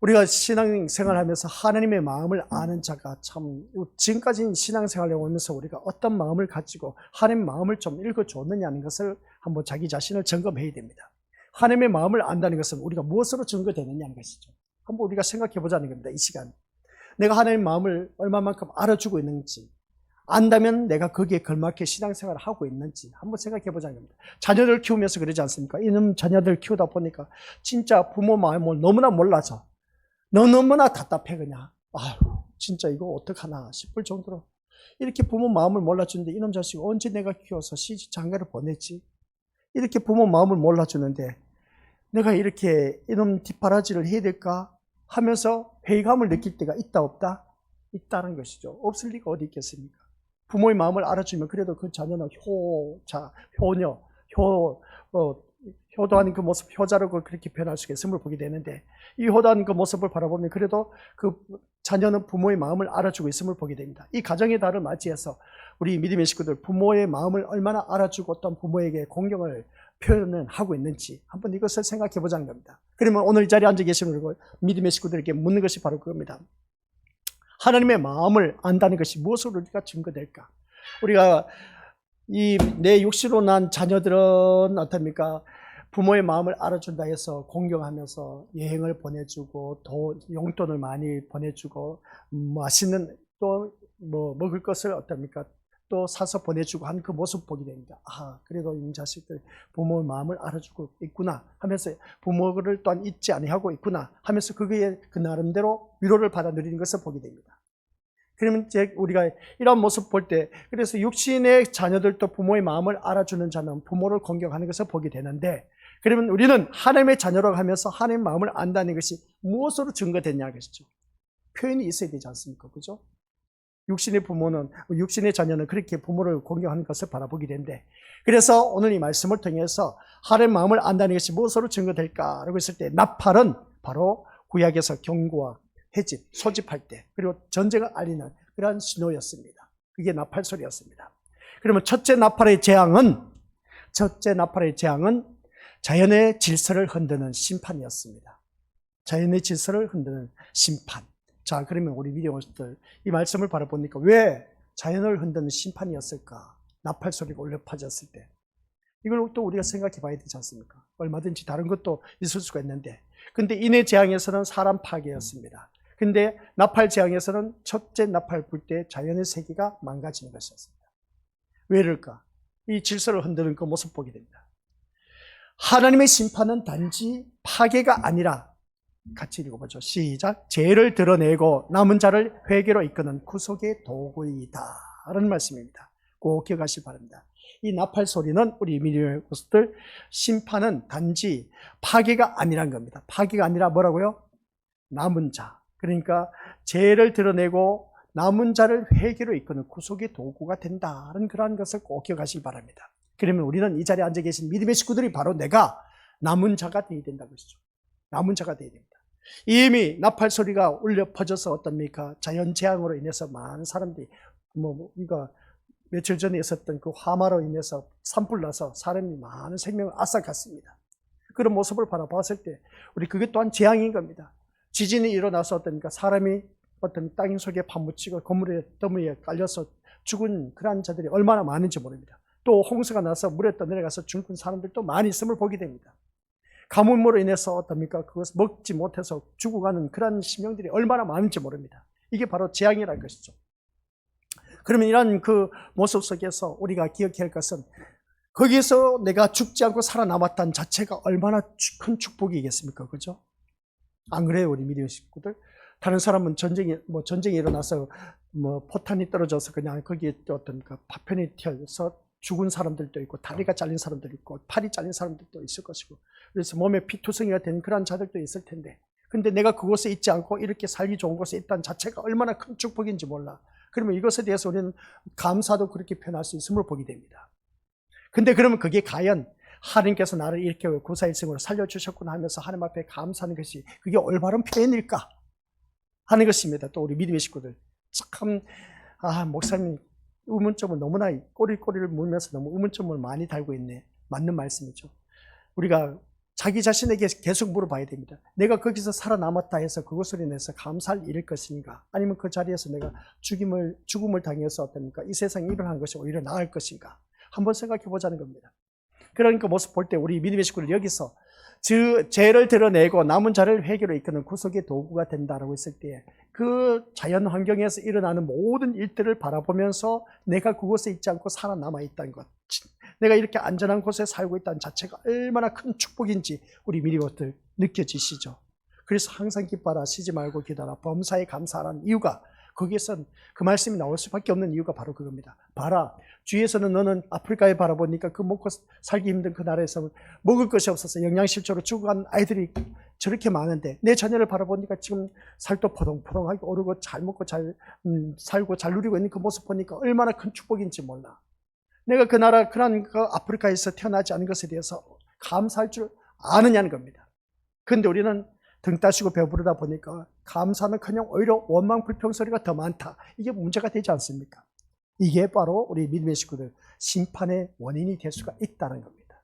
우리가 신앙생활하면서 하나님의 마음을 아는 자가 참, 지금까지 신앙생활을 해오면서 우리가 어떤 마음을 가지고 하나님의 마음을 좀 읽어줬느냐는 것을 한번 자기 자신을 점검해야 됩니다. 하나님의 마음을 안다는 것은 우리가 무엇으로 증거되느냐는 것이죠. 한번 우리가 생각해 보자는 겁니다. 이 시간 내가 하나님의 마음을 얼마만큼 알아주고 있는지, 안다면 내가 거기에 걸맞게 신앙생활을 하고 있는지 한번 생각해 보자는 겁니다. 자녀를 키우면서 그러지 않습니까? 이놈 자녀들 키우다 보니까 진짜 부모 마음을 너무나 몰라서 너무나 답답해 그냥. 아유 진짜 이거 어떡하나 싶을 정도로 이렇게 부모 마음을 몰라주는데 이놈 자식 언제 내가 키워서 시집 장가를 보냈지? 이렇게 부모 마음을 몰라주는데 내가 이렇게 이놈 뒷바라지를 해야 될까 하면서 회의감을 느낄 때가 있다 없다? 있다는 것이죠. 없을 리가 어디 있겠습니까? 부모의 마음을 알아주면 그래도 그 자녀는 효도하는 그 모습, 효자라고 그렇게 표현할 수가 있음을 보게 되는데, 이 효도하는 그 모습을 바라보면 그래도 그 자녀는 부모의 마음을 알아주고 있음을 보게 됩니다. 이 가정의 달을 맞이해서 우리 믿음의 식구들 부모의 마음을 얼마나 알아주고 또 부모에게 공경을 표현을 하고 있는지 한번 이것을 생각해 보자는 겁니다. 그러면 오늘 이 자리에 앉아 계시는 믿음의 식구들에게 묻는 것이 바로 그겁니다. 하나님의 마음을 안다는 것이 무엇으로 우리가 증거될까? 우리가 내 육신으로 난 자녀들은 어떻습니까? 부모의 마음을 알아준다 해서 공경하면서 여행을 보내주고 용돈을 많이 보내주고 맛있는 또 먹을 것을 어떻습니까? 또 사서 보내주고 한 그 모습 보게 됩니다. 그래도 이 자식들 부모의 마음을 알아주고 있구나 하면서 부모를 또한 잊지 아니하고 있구나 하면서 그게 그 나름대로 위로를 받아 누리는 것을 보게 됩니다. 그러면 이제 우리가 이런 모습 볼 때, 그래서 육신의 자녀들도 부모의 마음을 알아주는 자는 부모를 공경하는 것을 보게 되는데, 그러면 우리는 하나님의 자녀라고 하면서 하나님의 마음을 안다는 것이 무엇으로 증거됐냐 것이죠. 표현이 있어야 되지 않습니까? 그죠? 육신의 자녀는 그렇게 부모를 공경하는 것을 바라보게 되는데, 그래서 오늘 이 말씀을 통해서 하나님의 마음을 안다는 것이 무엇으로 증거될까라고 했을 때, 나팔은 바로 구약에서 경고와 해집, 소집할 때, 그리고 전쟁을 알리는 그러한 신호였습니다. 그게 나팔 소리였습니다. 그러면 첫째 나팔의 재앙은 자연의 질서를 흔드는 심판이었습니다. 자연의 질서를 흔드는 심판. 자, 그러면 우리 믿음들 이 말씀을 바라보니까 왜 자연을 흔드는 심판이었을까? 나팔 소리가 울려 퍼졌을 때. 이걸 또 우리가 생각해 봐야 되지 않습니까? 얼마든지 다른 것도 있을 수가 있는데. 근데 인의 재앙에서는 사람 파괴였습니다. 근데 나팔 재앙에서는 첫째 나팔 불 때 자연의 세계가 망가지는 것이었습니다. 왜 이럴까? 이 질서를 흔드는 그 모습 보게 됩니다. 하나님의 심판은 단지 파괴가 아니라, 같이 읽어보죠. 시작. 죄를 드러내고 남은 자를 회개로 이끄는 구속의 도구이다 라는 말씀입니다. 꼭 기억하시기 바랍니다. 이 나팔 소리는 우리 믿음의 것들, 심판은 단지 파괴가 아니란 겁니다. 파괴가 아니라 뭐라고요? 남은 자, 그러니까 죄를 드러내고 남은 자를 회개로 이끄는 구속의 도구가 된다는 그러한 것을 꼭 기억하시기 바랍니다. 그러면 우리는 이 자리에 앉아 계신 믿음의 식구들이 바로 내가 남은 자가 되어야 된다는 것이죠. 남은 자가 되어야 됩니다. 이미 나팔 소리가 울려 퍼져서 어떻습니까? 자연재앙으로 인해서 많은 사람들이 이거 며칠 전에 있었던 그 화마로 인해서 산불 나서 사람이 많은 생명을 앗아갔습니다. 그런 모습을 바라봤을 때 우리 그게 또한 재앙인 겁니다. 지진이 일어나서 어떻습니까? 사람이 어떤 땅 속에 파묻히고 건물의 더미에 깔려서 죽은 그런 자들이 얼마나 많은지 모릅니다. 또 홍수가 나서 물에 떠내려가서 죽은 사람들도 많이 있음을 보게 됩니다. 가뭄으로 인해서 어떻습니까? 그것을 먹지 못해서 죽어가는 그런 심령들이 얼마나 많은지 모릅니다. 이게 바로 재앙이라는 것이죠. 그러면 이런 그 모습 속에서 우리가 기억해야 할 것은, 거기에서 내가 죽지 않고 살아남았다는 자체가 얼마나 큰 축복이겠습니까? 그죠? 안 그래요, 우리 믿음의 식구들? 다른 사람은 전쟁이 일어나서 포탄이 떨어져서 그냥 거기에 어떤 그 파편이 튀어서 죽은 사람들도 있고, 다리가 잘린 사람들도 있고, 팔이 잘린 사람들도 있을 것이고, 그래서 몸에 피투성이가 된 그런 자들도 있을 텐데, 근데 내가 그곳에 있지 않고 이렇게 살기 좋은 곳에 있다는 자체가 얼마나 큰 축복인지 몰라. 그러면 이것에 대해서 우리는 감사도 그렇게 표현할 수 있음을 보게 됩니다. 근데 그러면 그게 과연 하나님께서 나를 이렇게 구사일생으로 살려주셨구나 하면서 하나님 앞에 감사하는 것이 그게 올바른 표현일까 하는 것입니다. 또 우리 믿음의 식구들 참, 목사님 의문점을 너무나 꼬리를 물면서 너무 의문점을 많이 달고 있네. 맞는 말씀이죠. 우리가 자기 자신에게 계속 물어봐야 됩니다. 내가 거기서 살아남았다 해서 그것으로 인해서 감사를 잃을 것인가? 아니면 그 자리에서 내가 죽음을 당해서 어떻습니까? 이 세상에 일어난 것이 오히려 나을 것인가? 한번 생각해 보자는 겁니다. 그러니까 모습 볼 때 우리 믿음의 식구들 여기서 죄를 드러내고 남은 자를 회개로 이끄는 구속의 도구가 된다라고 했을 때, 그 자연 환경에서 일어나는 모든 일들을 바라보면서 내가 그곳에 있지 않고 살아남아 있다는 것, 내가 이렇게 안전한 곳에 살고 있다는 자체가 얼마나 큰 축복인지 우리 믿음들 느껴지시죠? 그래서 항상 기뻐하라, 쉬지 말고 기도하라, 범사에 감사하라는 이유가, 거기에선 그 말씀이 나올 수밖에 없는 이유가 바로 그겁니다. 봐라, 주위에서는 너는 아프리카에 바라보니까 그 먹고 살기 힘든 그 나라에서 먹을 것이 없어서 영양실조로 죽어간 아이들이 저렇게 많은데, 내 자녀를 바라보니까 지금 살도 포동포동하게 오르고 잘 먹고 잘 살고 잘 누리고 있는 그 모습 보니까 얼마나 큰 축복인지 몰라. 내가 그 나라, 그런 그 아프리카에서 태어나지 않은 것에 대해서 감사할 줄 아느냐는 겁니다. 그런데 우리는 등 따시고 배부르다 보니까 감사는커녕 오히려 원망 불평 소리가 더 많다. 이게 문제가 되지 않습니까? 이게 바로 우리 믿음의 식구들 심판의 원인이 될 수가 있다는 겁니다.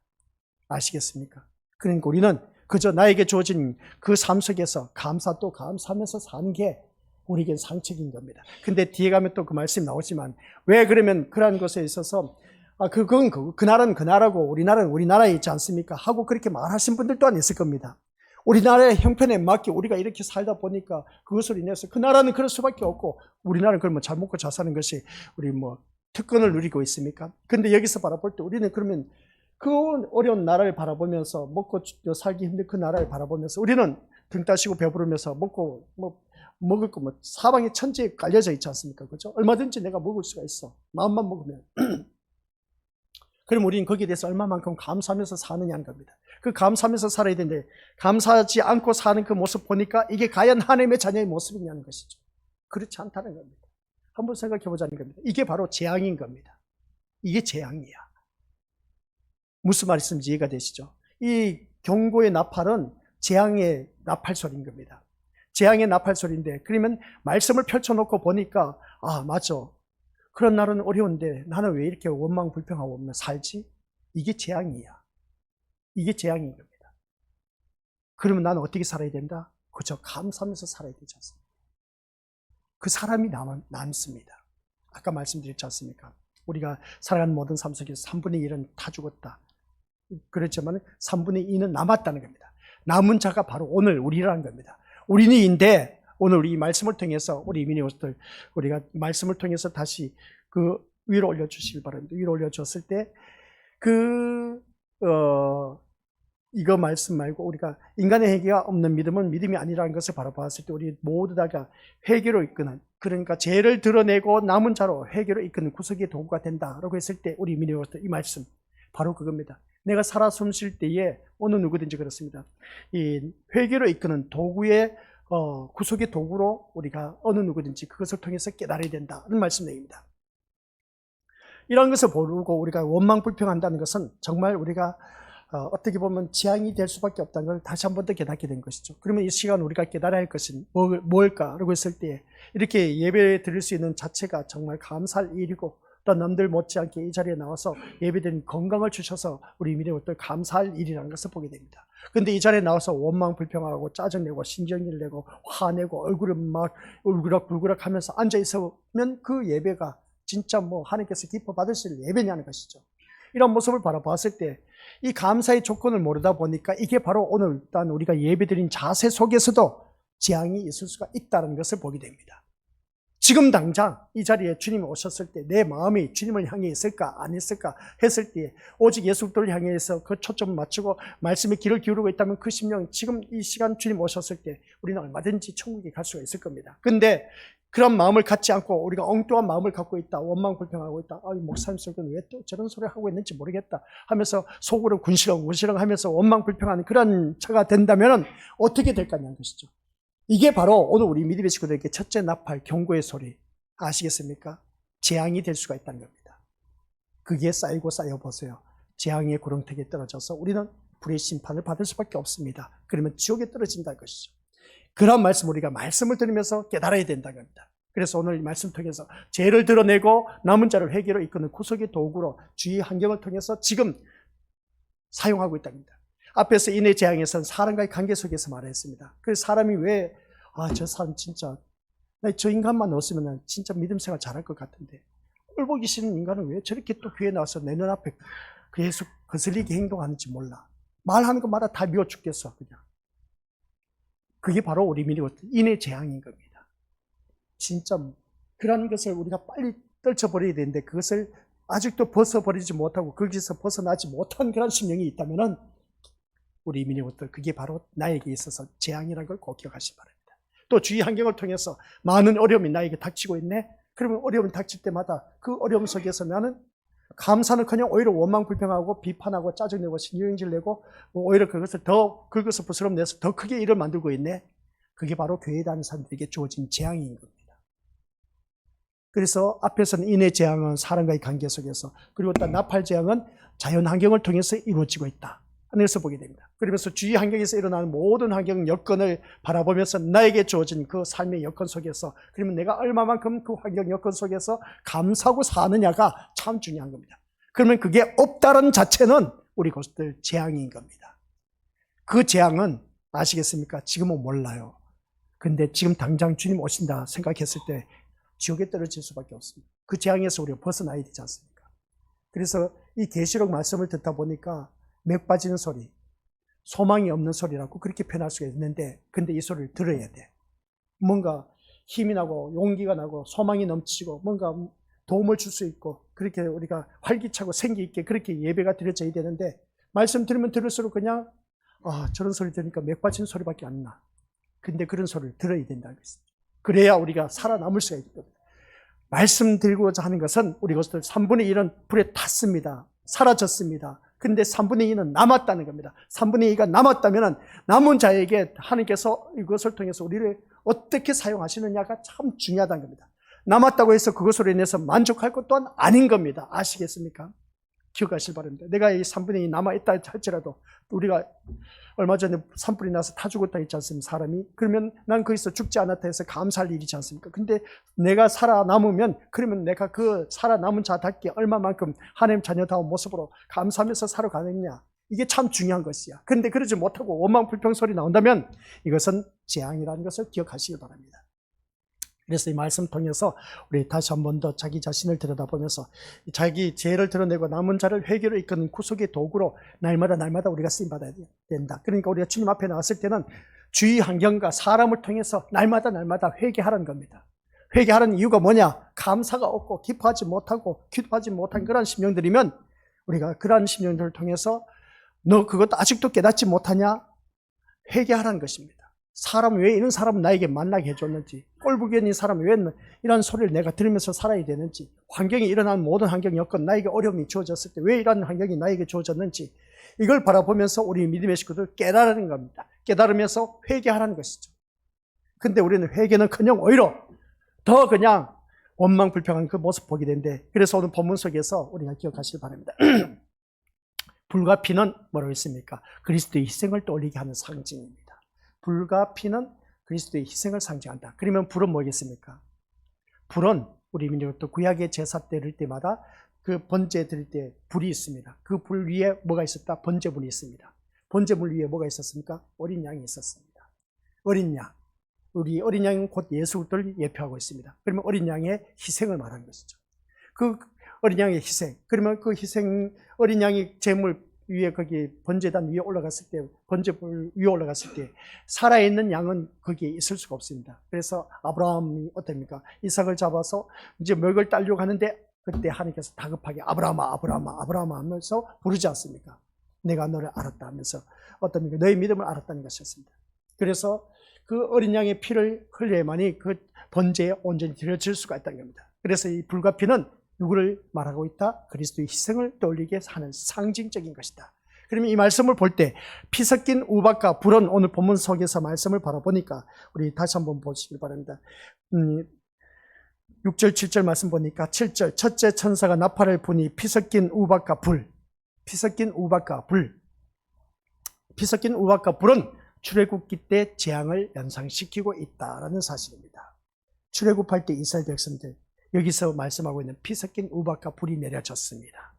아시겠습니까? 그러니까 우리는 그저 나에게 주어진 그 삶 속에서 감사 또 감사하면서 사는 게 우리에겐 상책인 겁니다. 근데 뒤에 가면 또 그 말씀이 나오지만 왜 그러면 그러한 것에 있어서 그건 그 나라는 그 나라고 우리나라는 우리나라에 있지 않습니까? 하고 그렇게 말하신 분들 또한 있을 겁니다. 우리나라의 형편에 맞게 우리가 이렇게 살다 보니까 그것을 인해서 그 나라는 그럴 수밖에 없고 우리나라는 그러면 잘 먹고 잘 사는 것이 우리 뭐 특권을 누리고 있습니까? 근데 여기서 바라볼 때 우리는 그러면 그 어려운 나라를 바라보면서 먹고 살기 힘든 그 나라를 바라보면서 우리는 등 따시고 배부르면서 먹고 먹을 거 사방에 천지에 깔려져 있지 않습니까? 그죠? 얼마든지 내가 먹을 수가 있어. 마음만 먹으면. 그럼 우리는 거기에 대해서 얼마만큼 감사하면서 사느냐는 겁니다. 그 감사하면서 살아야 되는데 감사하지 않고 사는 그 모습 보니까 이게 과연 하나님의 자녀의 모습이냐는 것이죠. 그렇지 않다는 겁니다. 한번 생각해 보자는 겁니다. 이게 바로 재앙인 겁니다. 이게 재앙이야. 무슨 말씀인지 이해가 되시죠? 이 경고의 나팔은 재앙의 나팔 소리인 겁니다. 재앙의 나팔 소리인데 그러면 말씀을 펼쳐놓고 보니까 맞아. 그런 날은 어려운데 나는 왜 이렇게 원망 불평하고 살지? 이게 재앙이야. 이게 재앙인 겁니다. 그러면 나는 어떻게 살아야 된다? 그저 감사하면서 살아야 되지 않습니까? 그 사람이 남습니다. 아까 말씀드렸지 않습니까? 우리가 살아가는 모든 삶 속에서 3분의 1은 다 죽었다. 그렇지만 3분의 2는 남았다는 겁니다. 남은 자가 바로 오늘 우리라는 겁니다. 우리인데 오늘 이 말씀을 통해서 우리 이민이들 우리가 말씀을 통해서 다시 그 위로 올려주시길 바랍니다. 위로 올려줬을 때 이거 말씀 말고 우리가 인간의 회개가 없는 믿음은 믿음이 아니라는 것을 바라봤을 때 우리 모두 다가 회개로 이끄는 그러니까 죄를 드러내고 남은 자로 회개로 이끄는 구속의 도구가 된다라고 했을 때 우리 이민이들 이 말씀 바로 그겁니다. 내가 살아 숨 쉴 때에 어느 누구든지 그렇습니다. 이 회개로 이끄는 도구의 구속의 도구로 우리가 어느 누구든지 그것을 통해서 깨달아야 된다는 말씀입니다. 이런 것을 모르고 우리가 원망 불평한다는 것은 정말 우리가 어떻게 보면 재앙이 될 수밖에 없다는 걸 다시 한 번 더 깨닫게 된 것이죠. 그러면 이 시간 우리가 깨달아야 할 것은 뭘까라고 했을 때 이렇게 예배 드릴 수 있는 자체가 정말 감사할 일이고 또 남들 못지않게 이 자리에 나와서 예배드린 건강을 주셔서 우리 미래부터 감사할 일이라는 것을 보게 됩니다. 그런데 이 자리에 나와서 원망 불평하고 짜증내고 신경질 내고 화내고 얼굴을 막 울그락불그락 하면서 앉아있으면 그 예배가 진짜 하나님께서 기뻐 받으실 예배냐는 것이죠. 이런 모습을 바라봤을 때 이 감사의 조건을 모르다 보니까 이게 바로 오늘 일단 우리가 예배드린 자세 속에서도 재앙이 있을 수가 있다는 것을 보게 됩니다. 지금 당장 이 자리에 주님이 오셨을 때 내 마음이 주님을 향해 있을까 안 있을까 했을 때 오직 예수 그리스도를 향해서 그 초점을 맞추고 말씀에 귀를 기울이고 있다면 그 심령 지금 이 시간 주님 오셨을 때 우리는 얼마든지 천국에 갈 수가 있을 겁니다. 근데 그런 마음을 갖지 않고 우리가 엉뚱한 마음을 갖고 있다. 원망 불평하고 있다. 목사님 속은 왜 또 저런 소리 하고 있는지 모르겠다 하면서 속으로 군시렁 하면서 원망 불평하는 그런 차가 된다면 어떻게 될까냐는 것이죠. 이게 바로 오늘 우리 믿음의 식구들에게 첫째 나팔 경고의 소리 아시겠습니까? 재앙이 될 수가 있다는 겁니다. 그게 쌓이고 쌓여보세요. 재앙의 구렁텅이에 떨어져서 우리는 불의 심판을 받을 수밖에 없습니다. 그러면 지옥에 떨어진다는 것이죠. 그런 말씀 우리가 말씀을 들으면서 깨달아야 된다는 겁니다. 그래서 오늘 이 말씀 통해서 죄를 드러내고 남은 자를 회개로 이끄는 구속의 도구로 주의 환경을 통해서 지금 사용하고 있답니다. 앞에서 인의 재앙에서는 사람과의 관계 속에서 말했습니다. 그래서 사람이 왜 저 사람 진짜 저 인간만 없으면 진짜 믿음 생활 잘할 것 같은데 꼴 보기 싫은 인간은 왜 저렇게 또 교회 나와서 내 눈앞에 계속 거슬리게 행동하는지 몰라. 말하는 것마다 다 미워 죽겠어 그냥. 그게 바로 우리 인의 재앙인 겁니다. 진짜 그런 것을 우리가 빨리 떨쳐버려야 되는데 그것을 아직도 벗어버리지 못하고 거기서 벗어나지 못한 그런 심령이 있다면 우리 이민이부터 그게 바로 나에게 있어서 재앙이라는 걸 꼭 기억하시기 바랍니다. 또 주위 환경을 통해서 많은 어려움이 나에게 닥치고 있네. 그러면 어려움이 닥칠 때마다 그 어려움 속에서 나는 감사는커녕 오히려 원망 불평하고 비판하고 짜증내고 신경질내고 오히려 그것을 더 긁어서 부스럼 내서 더 크게 일을 만들고 있네. 그게 바로 교회에 다니는 사람들에게 주어진 재앙인 겁니다. 그래서 앞에서는 인의 재앙은 사람과의 관계 속에서 그리고 또 나팔 재앙은 자연 환경을 통해서 이루어지고 있다. 하늘에서 보게 됩니다. 그러면서 주위 환경에서 일어나는 모든 환경 여건을 바라보면서 나에게 주어진 그 삶의 여건 속에서, 그러면 내가 얼마만큼 그 환경 여건 속에서 감사하고 사느냐가 참 중요한 겁니다. 그러면 그게 없다는 자체는 우리 것들 재앙인 겁니다. 그 재앙은 아시겠습니까? 지금은 몰라요. 근데 지금 당장 주님 오신다 생각했을 때 지옥에 떨어질 수밖에 없습니다. 그 재앙에서 우리가 벗어나야 되지 않습니까? 그래서 이 계시록 말씀을 듣다 보니까 맥 빠지는 소리, 소망이 없는 소리라고 그렇게 표현할 수가 있는데, 근데 이 소리를 들어야 돼. 뭔가 힘이 나고 용기가 나고 소망이 넘치고 뭔가 도움을 줄 수 있고 그렇게 우리가 활기차고 생기 있게 그렇게 예배가 드려져야 되는데, 말씀 들으면 들을수록 그냥 저런 소리 들으니까 맥 빠지는 소리밖에 안 나. 근데 그런 소리를 들어야 된다는 것이죠. 그래야 우리가 살아남을 수가 있거든요. 말씀 드리고자 하는 것은 우리 것들 3분의 1은 불에 탔습니다. 사라졌습니다. 근데 3분의 2는 남았다는 겁니다. 3분의 2가 남았다면 남은 자에게 하나님께서 이것을 통해서 우리를 어떻게 사용하시느냐가 참 중요하다는 겁니다. 남았다고 해서 그것으로 인해서 만족할 것 또한 아닌 겁니다. 아시겠습니까? 기억하시기 바랍니다. 내가 이 3분의 2 남아있다 할지라도, 우리가 얼마 전에 산불이 나서 타 죽었다 했지 않습니까? 사람이. 그러면 난 거기서 죽지 않았다 해서 감사할 일이지 않습니까? 근데 내가 살아남으면, 그러면 내가 그 살아남은 자답게 얼마만큼 하나님 자녀다운 모습으로 감사하면서 살아가느냐, 이게 참 중요한 것이야. 그런데 그러지 못하고 원망 불평 소리 나온다면 이것은 재앙이라는 것을 기억하시기 바랍니다. 그래서 이 말씀 통해서 우리 다시 한 번 더 자기 자신을 들여다보면서 자기 죄를 드러내고 남은 자를 회개로 이끄는 구속의 도구로 날마다 우리가 쓰임받아야 된다. 그러니까 우리가 주님 앞에 나왔을 때는 주위 환경과 사람을 통해서 날마다 회개하라는 겁니다. 회개하는 이유가 뭐냐? 감사가 없고 기뻐하지 못하고 기도하지 못한 그런 심령들이면 우리가 그러한 심령들을 통해서 너 그것도 아직도 깨닫지 못하냐? 회개하라는 것입니다. 사람 왜 이런 사람은 나에게 만나게 해줬는지, 꼴불견인 사람 왜 이런 소리를 내가 들으면서 살아야 되는지, 환경이 일어나는 모든 환경 여건, 나에게 어려움이 주어졌을 때 왜 이런 환경이 나에게 주어졌는지, 이걸 바라보면서 우리 믿음의 식구들 깨달으는 겁니다. 깨달으면서 회개하라는 것이죠. 근데 우리는 회개는커녕 오히려 더 그냥 원망 불평한 그 모습 보게 되는데, 그래서 오늘 본문 속에서 우리가 기억하시기 바랍니다. 불과 피는 뭐라고 했습니까? 그리스도의 희생을 떠올리게 하는 상징입니다. 불과 피는 그리스도의 희생을 상징한다. 그러면 불은 뭐겠습니까? 불은 우리 민족도 구약의 제사 드릴 때마다 그 번제 드릴 때 불이 있습니다. 그 불 위에 뭐가 있었다? 번제물이 있습니다. 번제물 위에 뭐가 있었습니까? 어린 양이 있었습니다. 어린 양. 우리 어린 양은 곧 예수 그리스도를 예표하고 있습니다. 그러면 어린 양의 희생을 말하는 것이죠. 그 어린 양의 희생. 그러면 그 희생, 어린 양이 제물 위에 거기 번제단 위에 올라갔을 때, 번제불 위에 올라갔을 때 살아있는 양은 거기에 있을 수가 없습니다. 그래서 아브라함이 어떻습니까? 이삭을 잡아서 이제 먹을 따려고 하는데 그때 하나님께서 다급하게 아브라함아 하면서 부르지 않습니까? 내가 너를 알았다 하면서 어떻습니까? 너의 믿음을 알았다는 것이었습니다. 그래서 그 어린 양의 피를 흘려야만이 그 번제에 온전히 드려질 수가 있다는 겁니다. 그래서 이 불과 피는 누구를 말하고 있다? 그리스도의 희생을 떠올리게 하는 상징적인 것이다. 그러면 이 말씀을 볼 때 피 섞인 우박과 불은 오늘 본문 속에서 말씀을 바라보니까 우리 다시 한번 보시길 바랍니다. 6절 7절 말씀 보니까 7절 첫째 천사가 나팔을 부니 피 섞인 우박과 불, 피 섞인 우박과 불, 피 섞인 우박과 불은 출애굽기 때 재앙을 연상시키고 있다라는 사실입니다. 출애굽할 때 이스라엘 백성들, 여기서 말씀하고 있는 피 섞인 우박과 불이 내려졌습니다.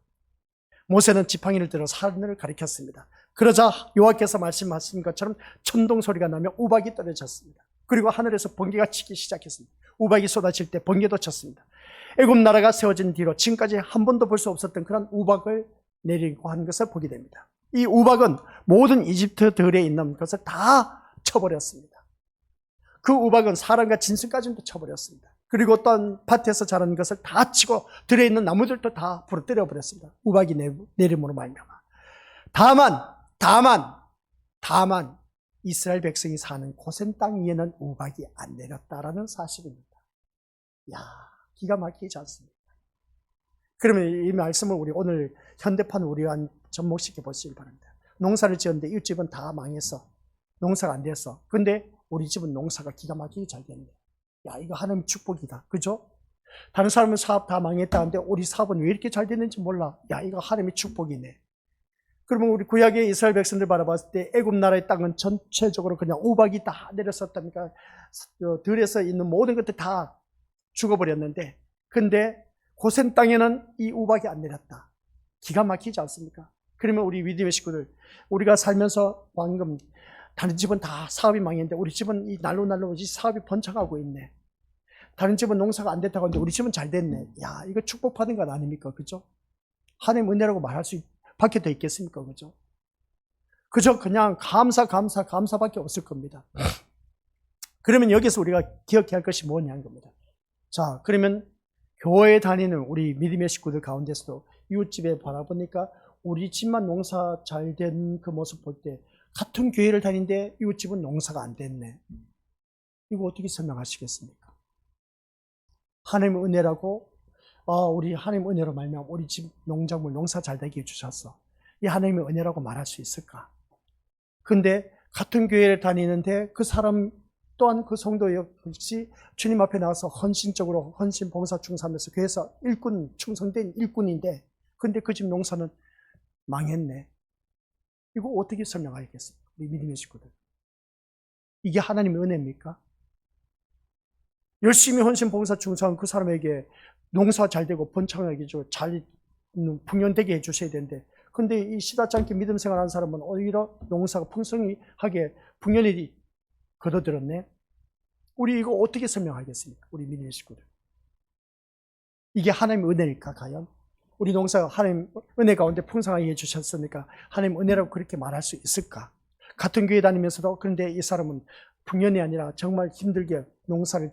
모세는 지팡이를 들어 하늘을 가리켰습니다. 그러자 여호와께서 말씀하신 것처럼 천둥 소리가 나며 우박이 떨어졌습니다. 그리고 하늘에서 번개가 치기 시작했습니다. 우박이 쏟아질 때 번개도 쳤습니다. 애굽 나라가 세워진 뒤로 지금까지 한 번도 볼 수 없었던 그런 우박을 내리고 하는 것을 보게 됩니다. 이 우박은 모든 이집트들에 있는 것을 다 쳐버렸습니다. 그 우박은 사람과 짐승까지도 쳐버렸습니다. 그리고 어떤 밭에서 자라는 것을 다 치고 들에 있는 나무들도 다 부러뜨려 버렸습니다. 우박이 내림으로 말미암아. 다만 이스라엘 백성이 사는 고센 땅 위에는 우박이 안 내렸다라는 사실입니다. 야, 기가 막히지 않습니까? 그러면 이 말씀을 우리 오늘 현대판 우리와 접목시켜 보시기 바랍니다. 농사를 지었는데 이웃집은 다 망했어. 농사가 안 됐어. 근데 우리 집은 농사가 기가 막히게 잘 됐네. 야, 이거 하나님 축복이다. 그죠? 다른 사람은 사업 다 망했다는데 우리 사업은 왜 이렇게 잘 됐는지 몰라. 야, 이거 하나님의 축복이네. 그러면 우리 구약의 이스라엘 백성들 바라봤을 때 애굽 나라의 땅은 전체적으로 그냥 우박이 다 내렸었다니까 들에서 있는 모든 것들 다 죽어버렸는데, 근데 고센 땅에는 이 우박이 안 내렸다. 기가 막히지 않습니까? 그러면 우리 믿음의 식구들, 우리가 살면서 방금 다른 집은 다 사업이 망했는데 우리 집은 이 날로 이 사업이 번창하고 있네. 다른 집은 농사가 안 됐다고 하는데 우리 집은 잘 됐네. 야, 이거 축복받은 것 아닙니까? 그죠? 하나님 은혜라고 말할 수 밖에 더 있겠습니까? 그죠? 그저 그냥 감사밖에 없을 겁니다. 그러면 여기서 우리가 기억해야 할 것이 뭐냐는 겁니다. 자, 그러면 교회에 다니는 우리 믿음의 식구들 가운데서도 이웃집에 바라보니까 우리 집만 농사 잘 된 그 모습 볼 때 같은 교회를 다니는데 이웃집은 농사가 안 됐네. 이거 어떻게 설명하시겠습니까? 하나님의 은혜라고, 우리 하나님의 은혜로 말미암아 우리 집 농작물 농사 잘 되게 해주셨어. 이 하나님의 은혜라고 말할 수 있을까? 근데 같은 교회를 다니는데 그 사람 또한 그 성도 역시 주님 앞에 나와서 헌신적으로 헌신 봉사 충성하면서 교회에서 일꾼, 충성된 일꾼인데 근데 그 집 농사는 망했네. 이거 어떻게 설명하겠습니까? 우리 믿음의 식구들. 이게 하나님의 은혜입니까? 열심히 헌신 봉사 충성한 그 사람에게 농사 잘 되고 번창하게 잘 풍년되게 해주셔야 되는데, 근데 이 시다치 않게 믿음 생활하는 사람은 오히려 농사가 풍성하게 풍년이 거둬들었네. 우리 이거 어떻게 설명하겠습니까? 우리 믿음의 식구들. 이게 하나님의 은혜일까 과연? 우리 농사가 하나님 은혜 가운데 풍성하게 해주셨으니까 하나님 은혜라고 그렇게 말할 수 있을까? 같은 교회 다니면서도 그런데 이 사람은 풍년이 아니라 정말 힘들게 농사를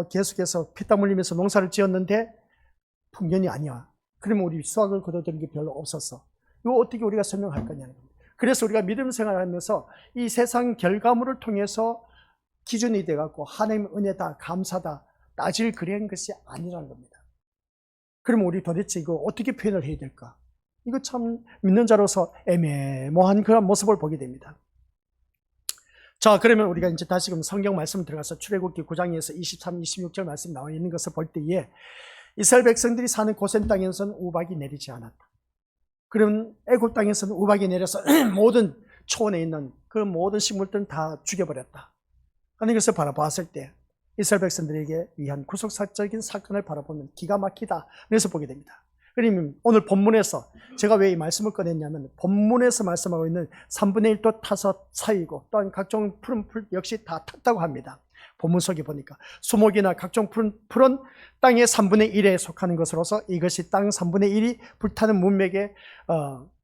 계속해서 피땀 흘리면서 농사를 지었는데 풍년이 아니야. 그러면 우리 수확을 거둬들인 게 별로 없었어. 이거 어떻게 우리가 설명할 거냐는 겁니다. 그래서 우리가 믿음 생활하면서 이 세상 결과물을 통해서 기준이 돼갖고 하나님의 은혜다, 감사다, 따질 그런 것이 아니라는 겁니다. 그러면 우리 도대체 이거 어떻게 표현을 해야 될까? 이거 참 믿는 자로서 애매모호한 그런 모습을 보게 됩니다. 자, 그러면 우리가 이제 다시금 성경 말씀 들어가서 출애굽기 9장에서 23, 26절 말씀 나와 있는 것을 볼 때에 이스라엘 백성들이 사는 고센 땅에서는 우박이 내리지 않았다. 그럼 애굽 땅에서는 우박이 내려서 모든 초원에 있는 그 모든 식물들은 다 죽여버렸다. 하는 것을 바라봤을 때 이스라엘 백성들에게 위한 구속사적인 사건을 바라보면 기가 막히다. 그래서 보게 됩니다. 그러면 오늘 본문에서 제가 왜 이 말씀을 꺼냈냐면 본문에서 말씀하고 있는 3분의 1도 타서 사이고 또한 각종 푸른 풀 역시 다 탔다고 합니다. 본문 속에 보니까 수목이나 각종 풀은 땅의 3분의 1에 속하는 것으로서 이것이 땅 3분의 1이 불타는 문맥에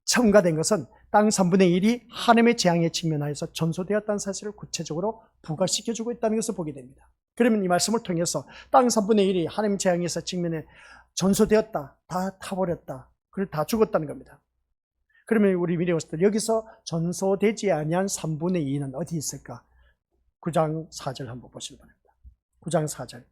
첨가된 것은 땅 3분의 1이 하나님의 재앙에 직면하여서 전소되었다는 사실을 구체적으로 부각시켜주고 있다는 것을 보게 됩니다. 그러면 이 말씀을 통해서 땅 3분의 1이 하나님 재앙에서 직면해 전소되었다, 다 타버렸다, 그리고 다 죽었다는 겁니다. 그러면 우리 미래오스들 여기서 전소되지 아니한 3분의 2는 어디 있을까? 9장 4절 한번 보시기 바랍니다. 9장 4절.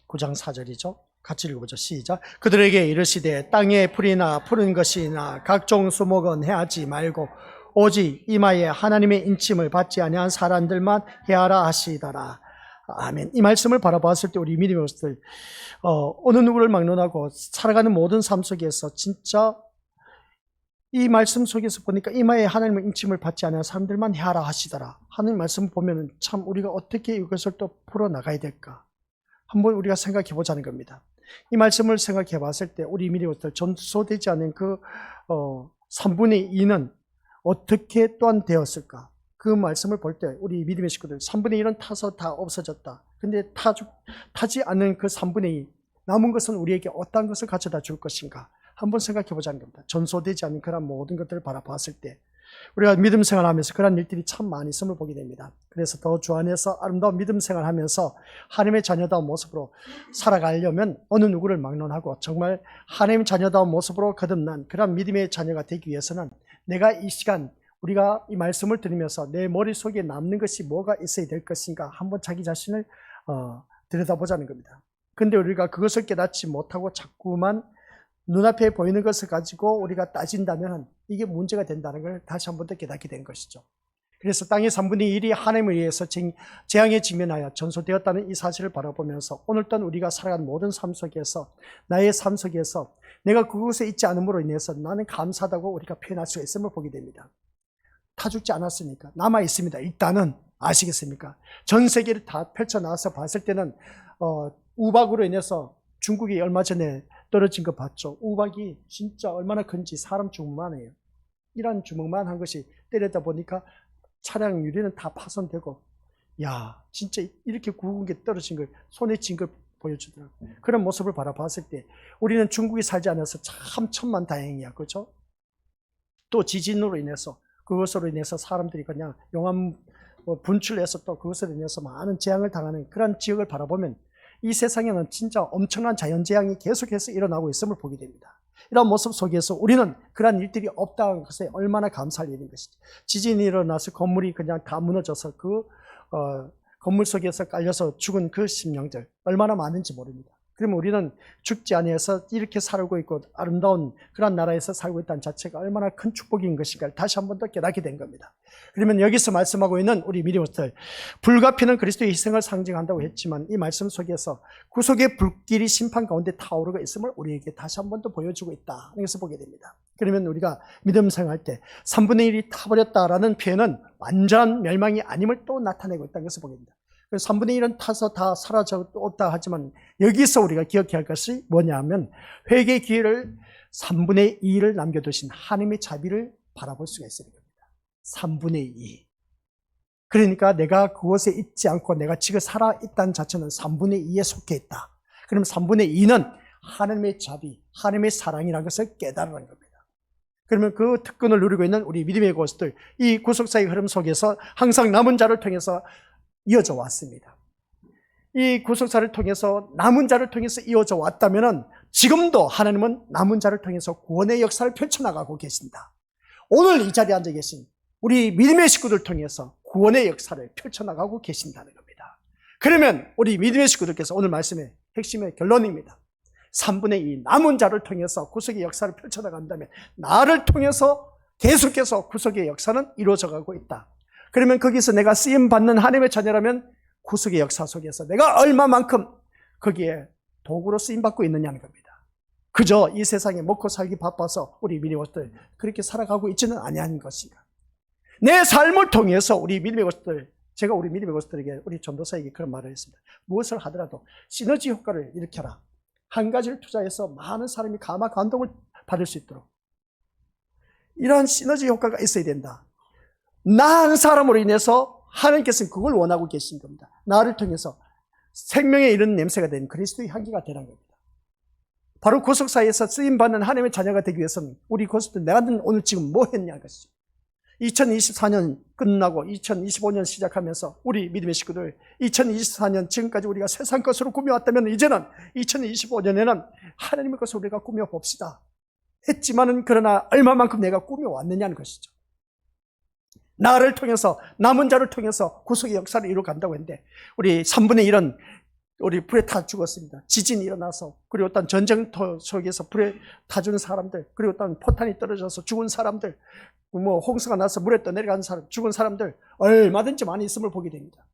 9장 4절이죠. 같이 읽어보죠. 시작. 그들에게 이르시되 땅에 풀이나 푸른 것이나 각종 수목은 해하지 말고 오직 이마에 하나님의 인침을 받지 아니한 사람들만 해하라 하시더라. 아멘. 이 말씀을 바라봤을 때 우리 믿음의 것들 어느 누구를 막론하고 살아가는 모든 삶 속에서 진짜 이 말씀 속에서 보니까 이마에 하나님의 인침을 받지 않은 사람들만 해하라 하시더라 하는 말씀을 보면 참 우리가 어떻게 이것을 또 풀어나가야 될까 한번 우리가 생각해 보자는 겁니다. 이 말씀을 생각해 봤을 때 우리 믿음의 것들 전소되지 않은 그 3분의 2는 어떻게 또한 되었을까? 그 말씀을 볼 때 우리 믿음의 식구들 3분의 1은 타서 다 없어졌다. 근데 타지 않는 그 3분의 2 남은 것은 우리에게 어떤 것을 가져다 줄 것인가 한번 생각해 보자는 겁니다. 전소되지 않은 그런 모든 것들을 바라봤을 때 우리가 믿음 생활하면서 그런 일들이 참 많이 있음을 보게 됩니다. 그래서 더 주 안에서 아름다운 믿음 생활하면서 하나님의 자녀다운 모습으로 살아가려면 어느 누구를 막론하고 정말 하나님의 자녀다운 모습으로 거듭난 그런 믿음의 자녀가 되기 위해서는 내가 이 시간 우리가 이 말씀을 들으면서 내 머릿속에 남는 것이 뭐가 있어야 될 것인가 한번 자기 자신을 들여다보자는 겁니다. 근데 우리가 그것을 깨닫지 못하고 자꾸만 눈앞에 보이는 것을 가지고 우리가 따진다면 이게 문제가 된다는 걸 다시 한 번 더 깨닫게 된 것이죠. 그래서 땅의 3분의 1이 하나님에 의해서 재앙에 직면하여 전소되었다는 이 사실을 바라보면서 오늘 또한 우리가 살아간 모든 삶 속에서, 나의 삶 속에서 내가 그곳에 있지 않음으로 인해서 나는 감사하다고 우리가 표현할 수가 있음을 보게 됩니다. 타 죽지 않았으니까 남아 있습니다. 일단은 아시겠습니까? 전 세계를 다 펼쳐나와서 봤을 때는 우박으로 인해서 중국이 얼마 전에 떨어진 거 봤죠. 우박이 진짜 얼마나 큰지 사람 주먹만 해요. 이런 주먹만 한 것이 때리다 보니까 차량 유리는 다 파손되고, 야, 진짜 이렇게 굵은 게 떨어진 걸 손에 쥔 걸 보여주더라고요. 그런 모습을 바라봤을 때 우리는 중국이 살지 않아서 참 천만다행이야, 그렇죠? 또 지진으로 인해서, 그것으로 인해서 사람들이 그냥 용암 분출해서 또 그것으로 인해서 많은 재앙을 당하는 그런 지역을 바라보면 이 세상에는 진짜 엄청난 자연재앙이 계속해서 일어나고 있음을 보게 됩니다. 이런 모습 속에서 우리는 그런 일들이 없다는 것에 얼마나 감사할 일인 것이죠. 지진이 일어나서 건물이 그냥 다 무너져서 건물 속에서 깔려서 죽은 그 심령들 얼마나 많은지 모릅니다. 그러면 우리는 죽지 아니해서 이렇게 살고 있고 아름다운 그런 나라에서 살고 있다는 자체가 얼마나 큰 축복인 것인가를 다시 한 번 더 깨닫게 된 겁니다. 그러면 여기서 말씀하고 있는 우리 믿음들, 불과 피는 그리스도의 희생을 상징한다고 했지만 이 말씀 속에서 구속의 불길이 심판 가운데 타오르고 있음을 우리에게 다시 한 번 더 보여주고 있다. 이것을 보게 됩니다. 그러면 우리가 믿음 생활할 때 3분의 1이 타버렸다라는 표현은 완전한 멸망이 아님을 또 나타내고 있다는 것을 보게 됩니다. 3분의 1은 타서 다 사라졌다 하지만 여기서 우리가 기억해야 할 것이 뭐냐 하면 회개의 기회를 3분의 2를 남겨두신 하나님의 자비를 바라볼 수가 있어야 됩니다. 3분의 2. 그러니까 내가 그곳에 있지 않고 내가 지금 살아있다는 자체는 3분의 2에 속해 있다. 그럼 3분의 2는 하나님의 자비, 하나님의 사랑이라는 것을 깨달으라는 겁니다. 그러면 그 특권을 누리고 있는 우리 믿음의 고수들, 이 구속사의 흐름 속에서 항상 남은 자를 통해서 이어져 왔습니다. 이 구속사를 통해서 남은 자를 통해서 이어져 왔다면 지금도 하나님은 남은 자를 통해서 구원의 역사를 펼쳐나가고 계신다. 오늘 이 자리에 앉아 계신 우리 믿음의 식구들 통해서 구원의 역사를 펼쳐나가고 계신다는 겁니다. 그러면 우리 믿음의 식구들께서 오늘 말씀의 핵심의 결론입니다. 3분의 2 남은 자를 통해서 구속의 역사를 펼쳐나간다면 나를 통해서 계속해서 구속의 역사는 이루어져가고 있다. 그러면 거기서 내가 쓰임받는 하나님의 자녀라면 구속의 역사 속에서 내가 얼마만큼 거기에 도구로 쓰임받고 있느냐는 겁니다. 그저 이 세상에 먹고 살기 바빠서 우리 믿음의 것들 그렇게 살아가고 있지는 아니하는 것인가. 내 삶을 통해서 우리 믿음의 것들, 제가 우리 믿음의 것들에게 우리 전도사에게 그런 말을 했습니다. 무엇을 하더라도 시너지 효과를 일으켜라. 한 가지를 투자해서 많은 사람이 감화 감동을 받을 수 있도록 이러한 시너지 효과가 있어야 된다. 나 한 사람으로 인해서 하나님께서는 그걸 원하고 계신 겁니다. 나를 통해서 생명에 이르는 냄새가 된 그리스도의 향기가 되라는 겁니다. 바로 구속사에서 쓰임받는 하나님의 자녀가 되기 위해서는 우리 고수들 내가 오늘 지금 뭐 했냐 것이죠. 2024년 끝나고 2025년 시작하면서 우리 믿음의 식구들 2024년 지금까지 우리가 세상 것으로 꾸며왔다면 이제는 2025년에는 하나님의 것을 우리가 꾸며봅시다 했지만은 그러나 얼마만큼 내가 꾸며왔느냐는 것이죠. 나를 통해서 남은 자를 통해서 구속의 역사를 이루어간다고 했는데 우리 3분의 1은 우리 불에 타 죽었습니다. 지진이 일어나서 그리고 어떤 전쟁터 속에서 불에 타 죽은 사람들 그리고 어떤 포탄이 떨어져서 죽은 사람들 홍수가 나서 물에 떠내려간 사람 죽은 사람들 얼마든지 많이 있음을 보게 됩니다.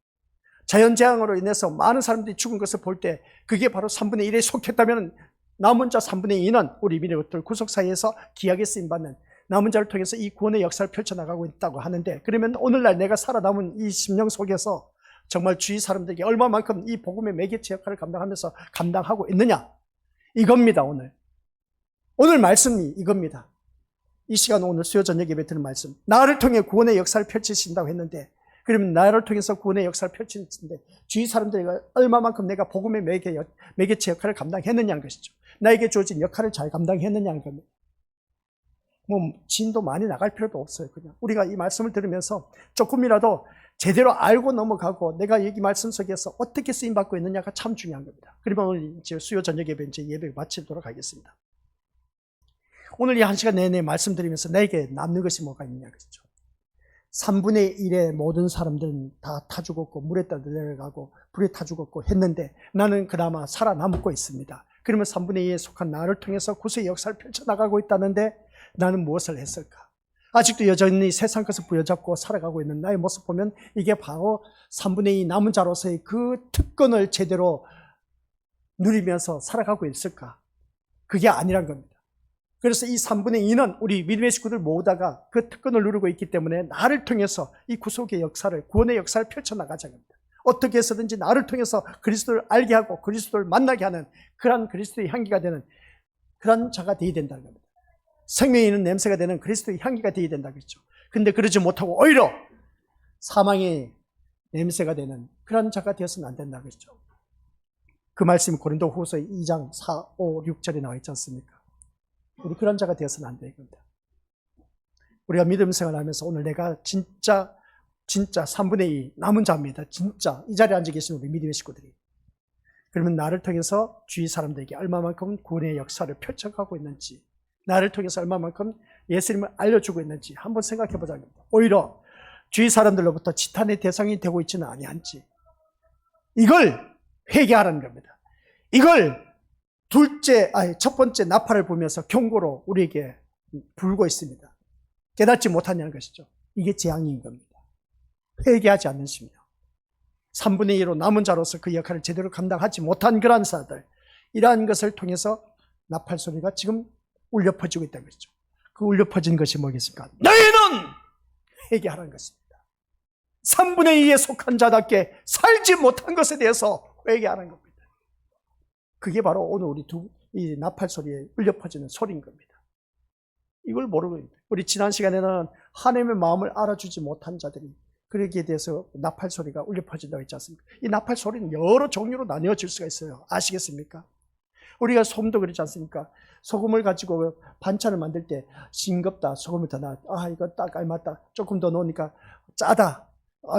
자연재앙으로 인해서 많은 사람들이 죽은 것을 볼 때 그게 바로 3분의 1에 속했다면 남은 자 3분의 2는 우리 믿음의 것들 구속사에서 귀하게 쓰임받는 남은 자를 통해서 이 구원의 역사를 펼쳐나가고 있다고 하는데 그러면 오늘날 내가 살아남은 이 심령 속에서 정말 주위 사람들에게 얼마만큼 이 복음의 매개체 역할을 감당하면서 감당하고 있느냐 이겁니다. 오늘 말씀이 이겁니다. 이 시간 오늘 수요 저녁 예배 드리는 말씀 나를 통해 구원의 역사를 펼치신다고 했는데 그러면 나를 통해서 구원의 역사를 펼치는데 주위 사람들에게 얼마만큼 내가 복음의 매개체 역할을 감당했느냐는 것이죠. 나에게 주어진 역할을 잘 감당했느냐는 겁니다. 진도 많이 나갈 필요도 없어요. 그냥 우리가 이 말씀을 들으면서 조금이라도 제대로 알고 넘어가고 내가 여기 말씀 속에서 어떻게 쓰임받고 있느냐가 참 중요한 겁니다. 그러면 오늘 이제 수요 저녁 예배 이제 예배 마치도록 하겠습니다. 오늘 이 한 시간 내내 말씀드리면서 내게 남는 것이 뭐가 있느냐 그렇죠. 3분의 1의 모든 사람들은 다 타 죽었고 물에 떠 내려가고 불에 타 죽었고 했는데 나는 그나마 살아남고 있습니다. 그러면 3분의 2에 속한 나를 통해서 구속의 역사를 펼쳐나가고 있다는데 나는 무엇을 했을까? 아직도 여전히 세상 것을 부여잡고 살아가고 있는 나의 모습 보면 이게 바로 3분의 2 남은 자로서의 그 특권을 제대로 누리면서 살아가고 있을까? 그게 아니란 겁니다. 그래서 이 3분의 2는 우리 믿음의 식구들 모두가 그 특권을 누리고 있기 때문에 나를 통해서 이 구속의 역사를, 구원의 역사를 펼쳐나가자는 겁니다. 어떻게 해서든지 나를 통해서 그리스도를 알게 하고 그리스도를 만나게 하는 그런 그리스도의 향기가 되는 그런 자가 되어야 된다는 겁니다. 생명이 있는 냄새가 되는 그리스도의 향기가 되어야 된다 그랬죠. 근데 그러지 못하고 오히려 사망의 냄새가 되는 그런 자가 되어서는 안 된다 그랬죠. 그 말씀이 고린도후서 2장 4, 5, 6절에 나와 있지 않습니까? 우리 그런 자가 되어서는 안 되겠다. 우리가 믿음 생활하면서 오늘 내가 진짜 3분의 2 남은 자입니다. 진짜 이 자리에 앉아 계신 우리 믿음의 식구들이. 그러면 나를 통해서 주위 사람들에게 얼마만큼 구원의 역사를 펼쳐가고 있는지, 나를 통해서 얼마만큼 예수님을 알려주고 있는지 한번 생각해 보자는 겁니다. 오히려 주위 사람들로부터 지탄의 대상이 되고 있지는 아니한지 이걸 회개하라는 겁니다. 이걸 첫 번째 나팔을 보면서 경고로 우리에게 불고 있습니다. 깨닫지 못하냐는 것이죠. 이게 재앙인 겁니다. 회개하지 않는 심령. 3분의 1로 남은 자로서 그 역할을 제대로 감당하지 못한 그런 사들, 이러한 것을 통해서 나팔 소리가 지금 울려 퍼지고 있다는 것이죠. 그 울려 퍼진 것이 뭐겠습니까? 너희는 회개하라는 것입니다. 3분의 2에 속한 자답게 살지 못한 것에 대해서 회개하는 겁니다. 그게 바로 오늘 이 나팔 소리에 울려 퍼지는 소리인 겁니다. 이걸 모르고 있는데, 우리 지난 시간에는 하나님의 마음을 알아주지 못한 자들이 그러기에 대해서 나팔 소리가 울려 퍼진다고 했지 않습니까? 이 나팔 소리는 여러 종류로 나뉘어질 수가 있어요. 아시겠습니까? 우리가 소금도 그렇지 않습니까? 소금을 가지고 반찬을 만들 때 싱겁다, 소금이 더 나, 이거 딱 알맞다, 조금 더 넣으니까 짜다,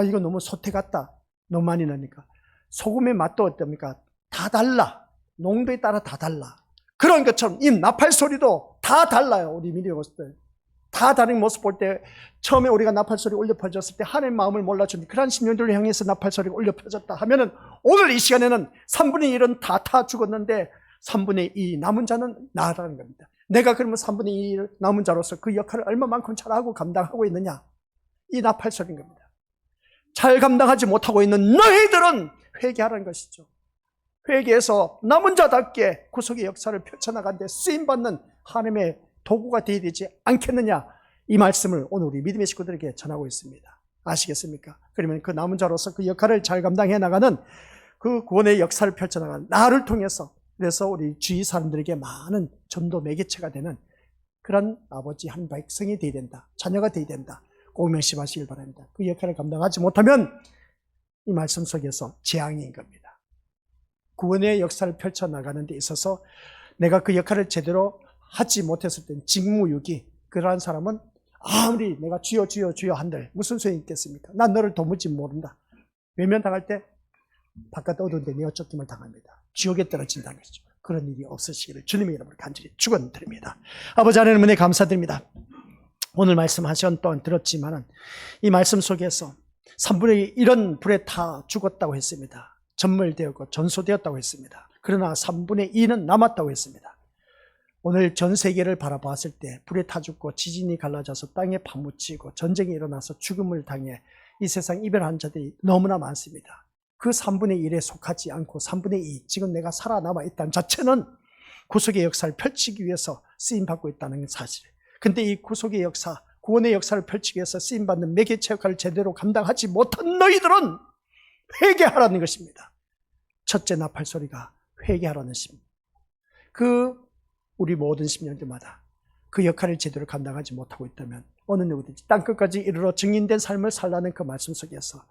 이거 너무 소태 같다, 너무 많이 넣으니까. 소금의 맛도 어떻습니까? 다 달라. 농도에 따라 다 달라. 그런 것처럼 이 나팔 소리도 다 달라요. 우리 믿음의 모습들 다 다른 모습 볼 때, 처음에 우리가 나팔 소리 울려 퍼졌을 때 하나님의 마음을 몰라주는 그런 심령들을 향해서 나팔 소리가 울려 퍼졌다 하면은, 오늘 이 시간에는 3분의 1은 다 죽었는데 3분의 2 남은 자는 나라는 겁니다. 내가 그러면 3분의 2 남은 자로서 그 역할을 얼마만큼 잘하고 감당하고 있느냐, 이 나팔 소리인 겁니다. 잘 감당하지 못하고 있는 너희들은 회개하라는 것이죠. 회개해서 남은 자답게 구속의 역사를 펼쳐나가는 데 쓰임받는 하나님의 도구가 되어야 되지 않겠느냐, 이 말씀을 오늘 우리 믿음의 식구들에게 전하고 있습니다. 아시겠습니까? 그러면 그 남은 자로서 그 역할을 잘 감당해 나가는 그 구원의 역사를 펼쳐나가는 나를 통해서, 그래서 우리 주위 사람들에게 많은 전도 매개체가 되는 그런 아버지 한 백성이 되어야 된다, 자녀가 되어야 된다, 꼭 명심하시길 바랍니다. 그 역할을 감당하지 못하면 이 말씀 속에서 재앙인 겁니다. 구원의 역사를 펼쳐나가는 데 있어서 내가 그 역할을 제대로 하지 못했을 땐 직무유기, 그러한 사람은 아무리 내가 주여 주여 주여 한들 무슨 소용이 있겠습니까? 난 너를 도무지 모른다. 외면당할 때 바깥 어두운 데 내어 쫓김을 당합니다. 지옥에 떨어진다는 것이죠. 그런 일이 없으시기를 주님의 이름으로 간절히 축원드립니다. 아버지 하나님 은혜 감사드립니다. 오늘 말씀 한 시간 동안 들었지만은 이 말씀 속에서 3분의 1은 불에 타 죽었다고 했습니다. 전멸되었고 전소되었다고 했습니다. 그러나 3분의 2는 남았다고 했습니다. 오늘 전 세계를 바라봤을 때 불에 타 죽고 지진이 갈라져서 땅에 파묻히고 전쟁이 일어나서 죽음을 당해 이 세상 이별한 자들이 너무나 많습니다. 그 3분의 1에 속하지 않고 3분의 2, 지금 내가 살아남아 있다는 자체는 구속의 역사를 펼치기 위해서 쓰임받고 있다는 사실. 근데 이 구속의 역사, 구원의 역사를 펼치기 위해서 쓰임받는 매개체 역할을 제대로 감당하지 못한 너희들은 회개하라는 것입니다. 첫째 나팔 소리가 회개하라는 것입니다. 우리 모든 심령들마다 그 역할을 제대로 감당하지 못하고 있다면 어느 누구든지 땅끝까지 이르러 증인된 삶을 살라는 그 말씀 속에서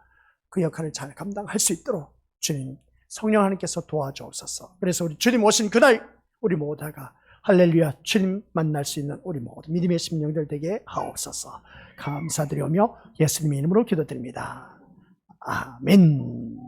그 역할을 잘 감당할 수 있도록 주님, 성령 하나님께서 도와주옵소서. 그래서 우리 주님 오신 그날 우리 모두가 할렐루야 주님 만날 수 있는 우리 모든 믿음의 심령들 되게 하옵소서. 감사드리며 예수님의 이름으로 기도드립니다. 아멘.